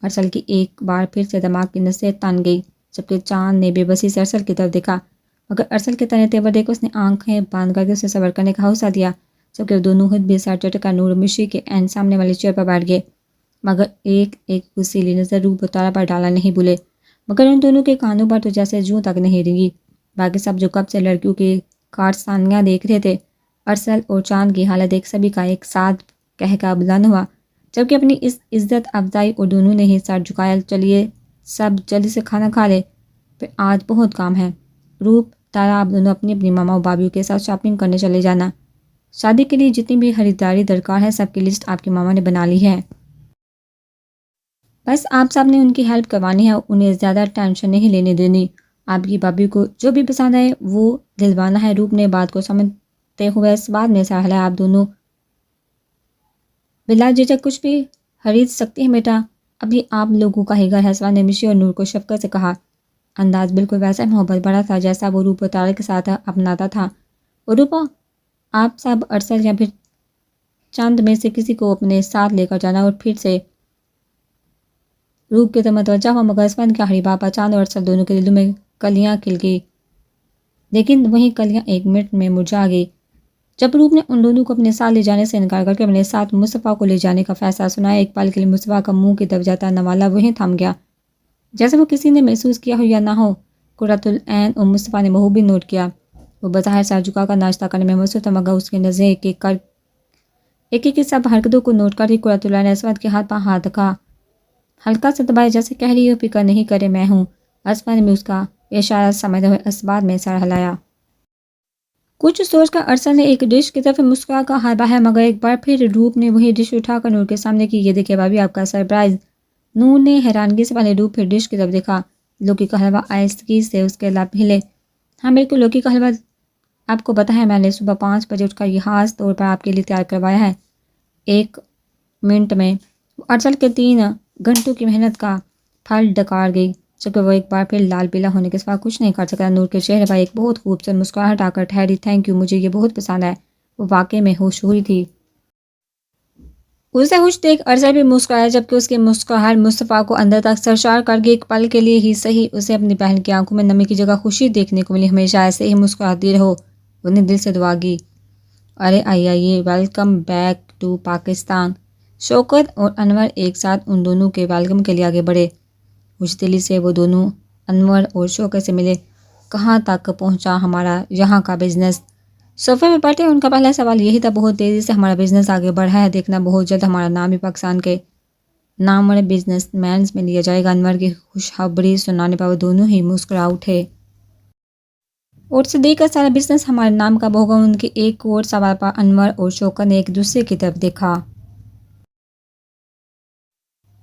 ارسل کی ایک بار پھر سے دماغ کی نسیں تن گئی، جبکہ چاند نے بے بسی سے ارسل کی طرف دیکھا، مگر ارسل کے تنے تیور دیکھ اس نے آنکھیں بند کر کے اسے صبر کرنے کا حوصلہ دیا، جبکہ وہ دونوں خود بھی سر چٹک کر نور مشی کے عین سامنے والی چیئر پر بیٹھ گئے، مگر ایک ایک غصیلی نظر روپ و تارا پر ڈالا نہیں بھولے، مگر ان دونوں کے کانوں پر تو جیسے جوں تک نہیں رنگی۔ باقی سب جو کب سے لڑکیوں کی کارستانیاں دیکھ رہے تھے، ارسل اور چاند کی حالت دیکھ سبھی کا ایک ساتھ کہکا بلند ہوا، جبکہ اپنی اس عزت افزائی اور دونوں نے ہی سر جھکایا۔ چلیے سب جلدی سے کھانا کھا لے، پھر آج بہت کام ہے۔ روپ، تارا، آپ دونوں اپنی اپنی ماما و بابیوں کے ساتھ شاپنگ کرنے چلے جانا۔ شادی کے لیے جتنی بھی خریداری درکار ہے، سب کی لسٹ آپ کی ماما نے بنا لی ہے۔ بس آپ سب نے ان کی ہیلپ کروانی ہے، انہیں زیادہ ٹینشن نہیں لینے دینی۔ آپ کی بابی کو جو بھی پسند آئے وہ دلوانا ہے۔ روپ نے بات کو سمجھتے ہوئے اس بات میں سراہ لیا، آپ دونوں بلا جھجک کچھ بھی خرید سکتی ہیں بیٹا، ابھی آپ لوگوں کا ہی گھر ہے۔ سوان نے مشی اور نور کو شفقت سے کہا، انداز بالکل ویسا محبت بڑا تھا جیسا وہ روپ و تارا کے ساتھ اپناتا تھا۔ اور روپا، آپ سب ارسل یا پھر چند میں سے کسی کو اپنے ساتھ لے کر جانا۔ اور پھر سے روپ کی طرف متوجہ ہوا، مگر سوان کے آخری بات پر چاند اور ارسل دونوں کے دلوں میں کلیاں کھل گئی، لیکن وہیں کلیاں ایک منٹ میں مرجھا گئی جب روپ نے ان دونوں کو اپنے ساتھ لے جانے سے انکار کر کے اپنے ساتھ مصطفیٰ کو لے جانے کا فیصلہ سنایا۔ ایک پل کے لیے مصطفیٰ کا منہ کی طرف جاتا نوالا وہیں تھم گیا، جیسے وہ کسی نے محسوس کیا ہو یا نہ ہو۔ قرۃ العین اور مصطفیٰ نے بخوبی نوٹ کیا، وہ بظاہر سر جھکا کر ناشتہ کرنے میں مصروف تھا، مگر اس کی نظریں ایک ایک کی سب حرکتوں کو نوٹ کر رہی۔ قرۃ العین نے اسود کے ہاتھ پر ہاتھ رکھا، ہلکا سے دبائے، جیسے کہہ رہی ہو فکر نہیں کرے میں ہوں۔ اسود نے بھی اس کا اشارہ سمجھتے ہوئے اس بات میں سر ہلایا۔ کچھ سوچ کر ارسل نے ایک ڈش کی طرف مسکرا کر ہاتھ بڑھایا، مگر ایک بار پھر روپ نے وہی ڈش اٹھا کر نور کے سامنے کی۔ یہ دیکھیے بھابھی، آپ کا سرپرائز۔ نور نے حیرانگی سے پہلے روپ پھر ڈش کی طرف دیکھا۔ لوکی کا حلوہ، آہستگی سے اس کے لب ہلے۔ ہاں بالکل، لوکی کا حلوہ آپ کو پتہ ہے، میں نے صبح 5 بجے اٹھ کر یہ خاص طور پر آپ کے لیے تیار کروایا ہے۔ 1 منٹ میں ارسل کے 3 گھنٹوں کی محنت کا پھل ڈکار گئی، جبکہ وہ ایک بار پھر لال پیلا ہونے کے سوا کچھ نہیں کر سکتا۔ نور کے چہرے پر ایک بہت خوبصورت مسکراہٹ آ کر ٹھہری۔ تھینک یو، مجھے یہ بہت پسند ہے۔ وہ واقعی میں ہوش ہوئی تھی۔ اسے خوش دیکھ ارسل بھی مسکرایا، جبکہ اس کی مسکراہٹ مصطفیٰ کو اندر تک سرشار کر گئی۔ ایک پل کے لیے ہی صحیح، اسے اپنی بہن کی آنکھوں میں نمی کی جگہ خوشی دیکھنے کو ملی۔ ہمیشہ ایسے ہی مسکراتی رہو، وہ نے دل سے دعا کی۔ ارے آئیے، ویلکم بیک ٹو پاکستان۔ شوکت اور انور ایک ساتھ ان دونوں کے ویلکم کے لیے آگے بڑھے۔ خوش دلی سے وہ دونوں انور اور شوکت سے ملے۔ کہاں تک پہنچا ہمارا یہاں کا بزنس؟ صوفے پہ بیٹھے ان کا پہلا سوال یہی تھا۔ بہت تیزی سے ہمارا بزنس آگے بڑھا ہے، دیکھنا بہت جلد ہمارا نام بھی پاکستان کے نام والے بزنس مینز میں لیا جائے گا۔ انور کی خوشخبری سنانے پر وہ دونوں ہی مسکرا اٹھے۔ اور صدیق کا سارا بزنس ہمارے نام کا ہوگا۔ ان کے ایک اور سوال پر انور اور شوکت نے ایک دوسرے کی طرف دیکھا۔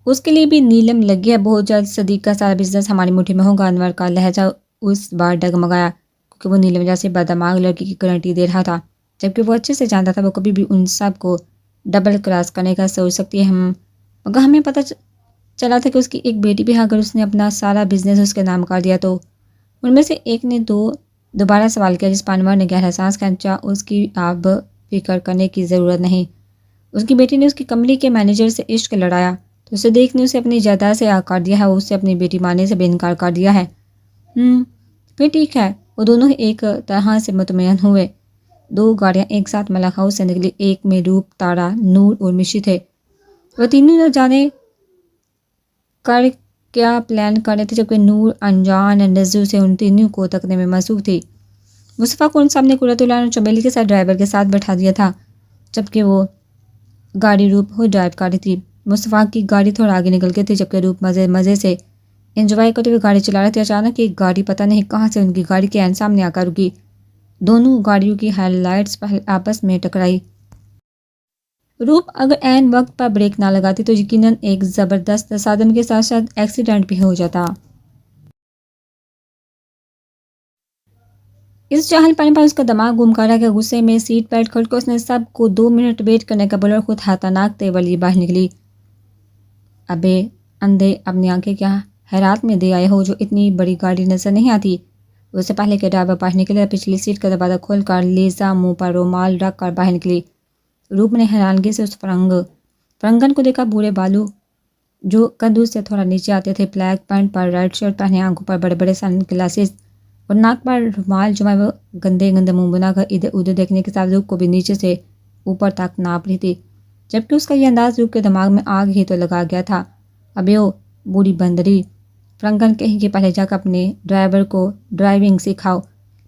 اس کے لیے بھی نیلم لگ گیا، بہت جلد صدیق کا سارا بزنس ہماری مٹھی میں ہوگا۔ انور کا لہجہ اس بار ڈگمگایا، کیونکہ وہ نیلم جیسی بددماغ لڑکی کی گارنٹی دے رہا تھا، جبکہ وہ اچھے سے جانتا تھا وہ کبھی بھی ان سب کو ڈبل کراس کرنے کا سوچ سکتی ہے۔ مگر ہمیں پتہ چلا تھا کہ اس کی ایک بیٹی بھی ہے، اگر اس نے اپنا سارا بزنس اس کے نام کر دیا تو۔ ان میں سے ایک نے دوبارہ سوال کیا، جس پر انور نے گہرا سانس کھینچا۔ اس کی اب فکر کرنے کی ضرورت نہیں، اس کی بیٹی نے اس کی کمپنی کے مینیجر سے عشق لڑایا تو صدیق نے اسے اپنی جائیداد سے آکار دیا ہے، اور اسے اپنی بیٹی ماننے سے بھی انکار کر دیا ہے۔ پھر ٹھیک ہے۔ وہ دونوں ایک طرح سے مطمئن ہوئے۔ 2 گاڑیاں ایک ساتھ ملک ہاؤس سے نکلی، ایک میں روپ، تارا، نور اور مشی تھے۔ وہ تینوں نہ جانے کر کیا پلان کر رہے تھے، جبکہ نور انجان نظروں سے ان تینوں کو تکنے میں مصروف تھی۔ مصطفیٰ کو ان سب نے قرۃ العین اور چمیلی کے ساتھ ڈرائیور کے ساتھ بٹھا دیا تھا، جبکہ وہ گاڑی روپ خود ڈرائیو کر رہی تھی۔ مصطفیٰ کی گاڑی تھوڑا آگے نکل گئی تھی جبکہ روپ مزے سے انجوائے کرتے ہوئے گاڑی چلا رہے تھے۔ اچانک ایک گاڑی پتہ نہیں کہاں سے ان کی گاڑی کے عین سامنے آ کر رکی۔ دونوں گاڑیوں کی ہیڈ لائٹس آپس میں ٹکرائی۔ روپ اگر عین وقت پر بریک نہ لگاتی تو یقیناً ایک زبردست تصادم کے ساتھ ساتھ ایکسیڈنٹ بھی ہو جاتا۔ اس چہل پہل پر اس کا دماغ گم کر رہا کہ غصے میں سیٹ بیلٹ کھول کر اس نے سب کو 2 منٹ ویٹ کرنے کا بولا اور خود خطرناک تیور لیے باہر نکلی۔ ابے اندھے اپنی آنکھیں کیا حیرات میں دے آئے ہو، جو اتنی بڑی گاڑی نظر نہیں آتی؟ اس سے پہلے کہ ڈرائیور باہر نکلے پچھلی سیٹ کا دروازہ کھول کر لیزا منہ پر رومال رکھ کر باہر نکلی۔ روپ نے حیرانگی سے اس فرنگن کو دیکھا، بوڑھے بالو جو کندھوں سے تھوڑا نیچے آتے تھے، بلیک پینٹ پر ریڈ شرٹ پہنے، آنکھوں پر بڑے بڑے سن گلاسز اور ناک پر رومال جمائے وہ گندے منہ بنا کر ادھر ادھر دیکھنے کے ساتھ روپ کو بھی نیچے سے اوپر تک ناپ رہی تھی، جبکہ اس کا یہ انداز روپ کے دماغ میں آگ ہی تو لگا گیا تھا۔ ابے او بوڑھی بندری، فرنگن کہیں کہ پہلے جا کر اپنے ڈرائیور کو ڈرائیونگ سکھاؤ،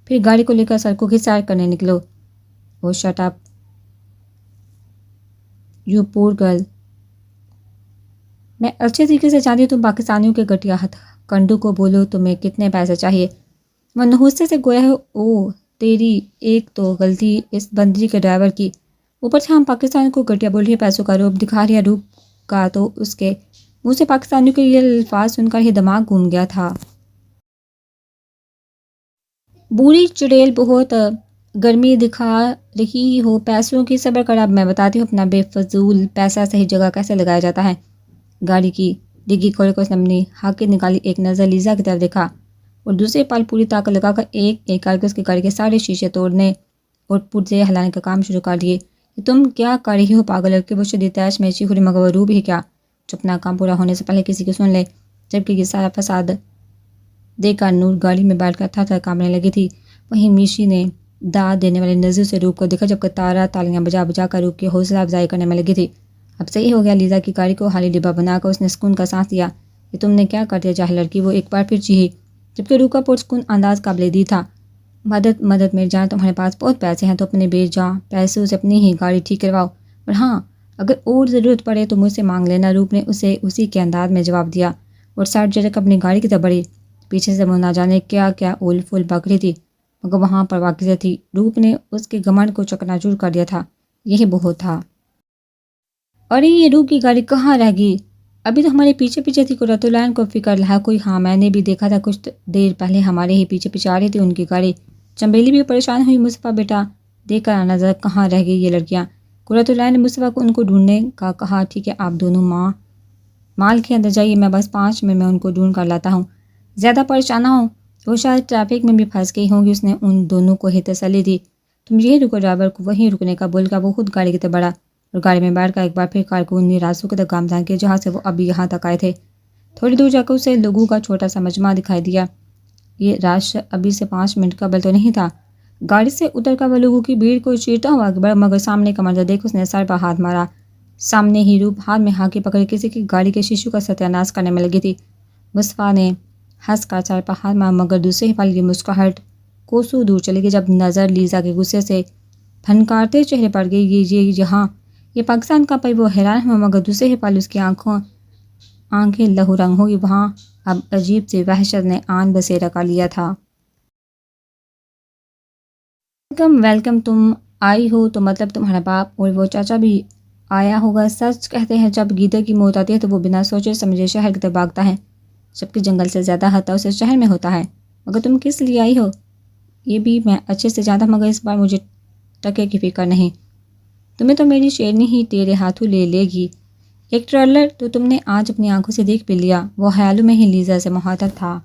پھر گاڑی کو لے کر سڑکوں کی سیر کرنے نکلو۔ وہ شٹ اپ یو پور گرل، میں اچھے طریقے سے جانتی ہوں تم پاکستانیوں کے گٹیا ہتھ کنڈو کو بولو تمہیں کتنے پیسے چاہیے۔ وہ نحوستے سے گویا ہے، او تیری ایک تو غلطی اس بندری کے ڈرائیور کی، اوپر سے ہم پاکستانیوں کو گٹیا بول رہی ہے، پیسوں کا روپ دکھا رہی ہے۔ روپ کا تو اس کے منہ سے پاکستانیوں کے یہ الفاظ سن کر ہی دماغ گھوم گیا تھا۔ بوڑھی چڑیل بہت گرمی دکھا رہی ہو، پیسوں کی صبر کر، اب میں بتاتی ہوں اپنا بے فضول پیسہ صحیح جگہ کیسے لگایا جاتا ہے۔ گاڑی کی ڈگی کھول کر اس نے اپنی ہاکر نکالی، ایک نظر لیزا کی طرف دیکھا اور دوسرے پال پوری طاقت لگا کر ایک کر کے اس کی گاڑی کے سارے شیشے توڑنے اور پرزے ہلانے کا کام شروع کر دیے۔ کہ تم کیا کر رہی ہو پاگل لڑکی؟ وہ شدید تیش میں چیخ اٹھی، مگر وہ روب ہی کیا چپنا کام پورا ہونے سے پہلے کسی کو سن لے۔ جبکہ یہ سارا فساد دیکھ کر نور گاڑی میں بیٹھ کر تھر تھر کانپنے لگی تھی۔ وہیں میشی نے داد دینے والی نظر سے روپ کو دیکھا، جبکہ تارا تالیاں بجا بجا کر روپ کی حوصلہ افزائی کرنے میں لگی تھی۔ اب صحیح ہو گیا، لیزا کی گاڑی کو خالی ڈبہ بنا کر اس نے سکون کا سانس لیا۔ کہ تم نے کیا کر دیا جاہل لڑکی؟ وہ ایک بار پھر چیخی، جبکہ روپ کا پرسکون انداز قابل دید تھا۔ مدد میری جان، تمہارے پاس بہت پیسے ہیں تو اپنے بے جان پیسوں سے اپنی ہی گاڑی ٹھیک کرواؤ، اور ہاں اگر اور ضرورت پڑے تو مجھ سے مانگ لینا۔ روپ نے اسے اسی کے انداز میں جواب دیا اور سر جھٹک اپنی گاڑی کی طرف بڑھی۔ پیچھے سے وہ نہ جانے کیا اول فول بک رہی تھی، مگر وہاں پر واقع تھی۔ روپ نے اس کے گھمنڈ کو چکنا چور کر دیا تھا، یہی بہت تھا۔ اور یہ روپ کی گاڑی کہاں رہ گئی؟ ابھی تو ہمارے پیچھے پیچھے تھی، قرۃ العین کو فکر رہا کوئی؟ ہاں میں نے بھی دیکھا تھا، کچھ دیر پہلے ہمارے ہی پیچھے پیچھے آ رہی تھی ان کی گاڑی۔ چنبیلی بھی پریشان ہوئی، مصطفیٰ بیٹا دیکھ کر آنا ذرا، کہاں رہ گئی یہ لڑکیاں؟ قرۃ العین نے مصطفیٰ کو ان کو ڈھونڈنے کا کہا۔ ٹھیک ہے، آپ دونوں مال کے اندر جائیے، میں بس 5 منٹ میں ان کو ڈھونڈ کر لاتا ہوں، زیادہ پریشان نہ ہوں، وہ شاید ٹریفک میں بھی پھنس گئی ہوں گی۔ اس نے ان دونوں کو ہی تسلی دی۔ تم یہی رکو، ڈرائیور کو وہیں رکنے کا بول کر وہ خود گاڑی کی طرف بڑھا اور گاڑی میں بیٹھ کر ایک بار پھر کارکن راستوں کی طرف گامزن کیا جہاں سے وہ ابھی یہاں تک آئے تھے۔ تھوڑی دور جا کر اسے لوگوں کا چھوٹا سا مجمع دکھائی دیا۔ یہ رش ابھی سے 5 منٹ قبل تو نہیں تھا۔ گاڑی سے اتر کر وہ لوگوں کی بھیڑ کو چیرتا ہوا آگے بڑھا، مگر سامنے کا منظر دیکھ اس نے سر پر ہاتھ مارا۔ سامنے ہی روپ ہاتھ میں ہاکی پکڑے کسی کی گاڑی کے شیشوں کا ستیہ ناش کرنے میں لگی تھی۔ مصطفیٰ نے ہنس کر سر پر ہاتھ مارا، مگر دوسرے ہی پل کی مسکراہٹ کوسوں دور چلی گئی جب نظر لیزا کے غصے سے پھنکارتے چہرے پر گئی۔ یہ پاکستان کا پئی وہ حیران ہوا، مگر دوسرے ہی پل اس کی آنکھیں لہو رنگ ہوئی۔ وہاں اب عجیب سی وحشت نے آن بسیرا کر لیا تھا۔ ویلکم، تم آئی ہو تو مطلب تمہارا باپ اور وہ چاچا بھی آیا ہوگا۔ سچ کہتے ہیں جب گیدڑ کی موت آتی ہے تو وہ بنا سوچے سمجھے شہر کی طرف بھاگتا ہے، جبکہ جنگل سے زیادہ خطرہ اسے شہر میں ہوتا ہے۔ مگر تم کس لیے آئی ہو یہ بھی میں اچھے سے جانتا، مگر اس بار مجھے ٹکے کی فکر نہیں۔ تمہیں تو میری شیرنی ہی تیرے ہاتھوں لے گی۔ ایک ٹریلر تو تم نے آج اپنی آنکھوں سے دیکھ بھی لیا۔ وہ خیالوں میں ہی لیزا سے مخاطب تھا۔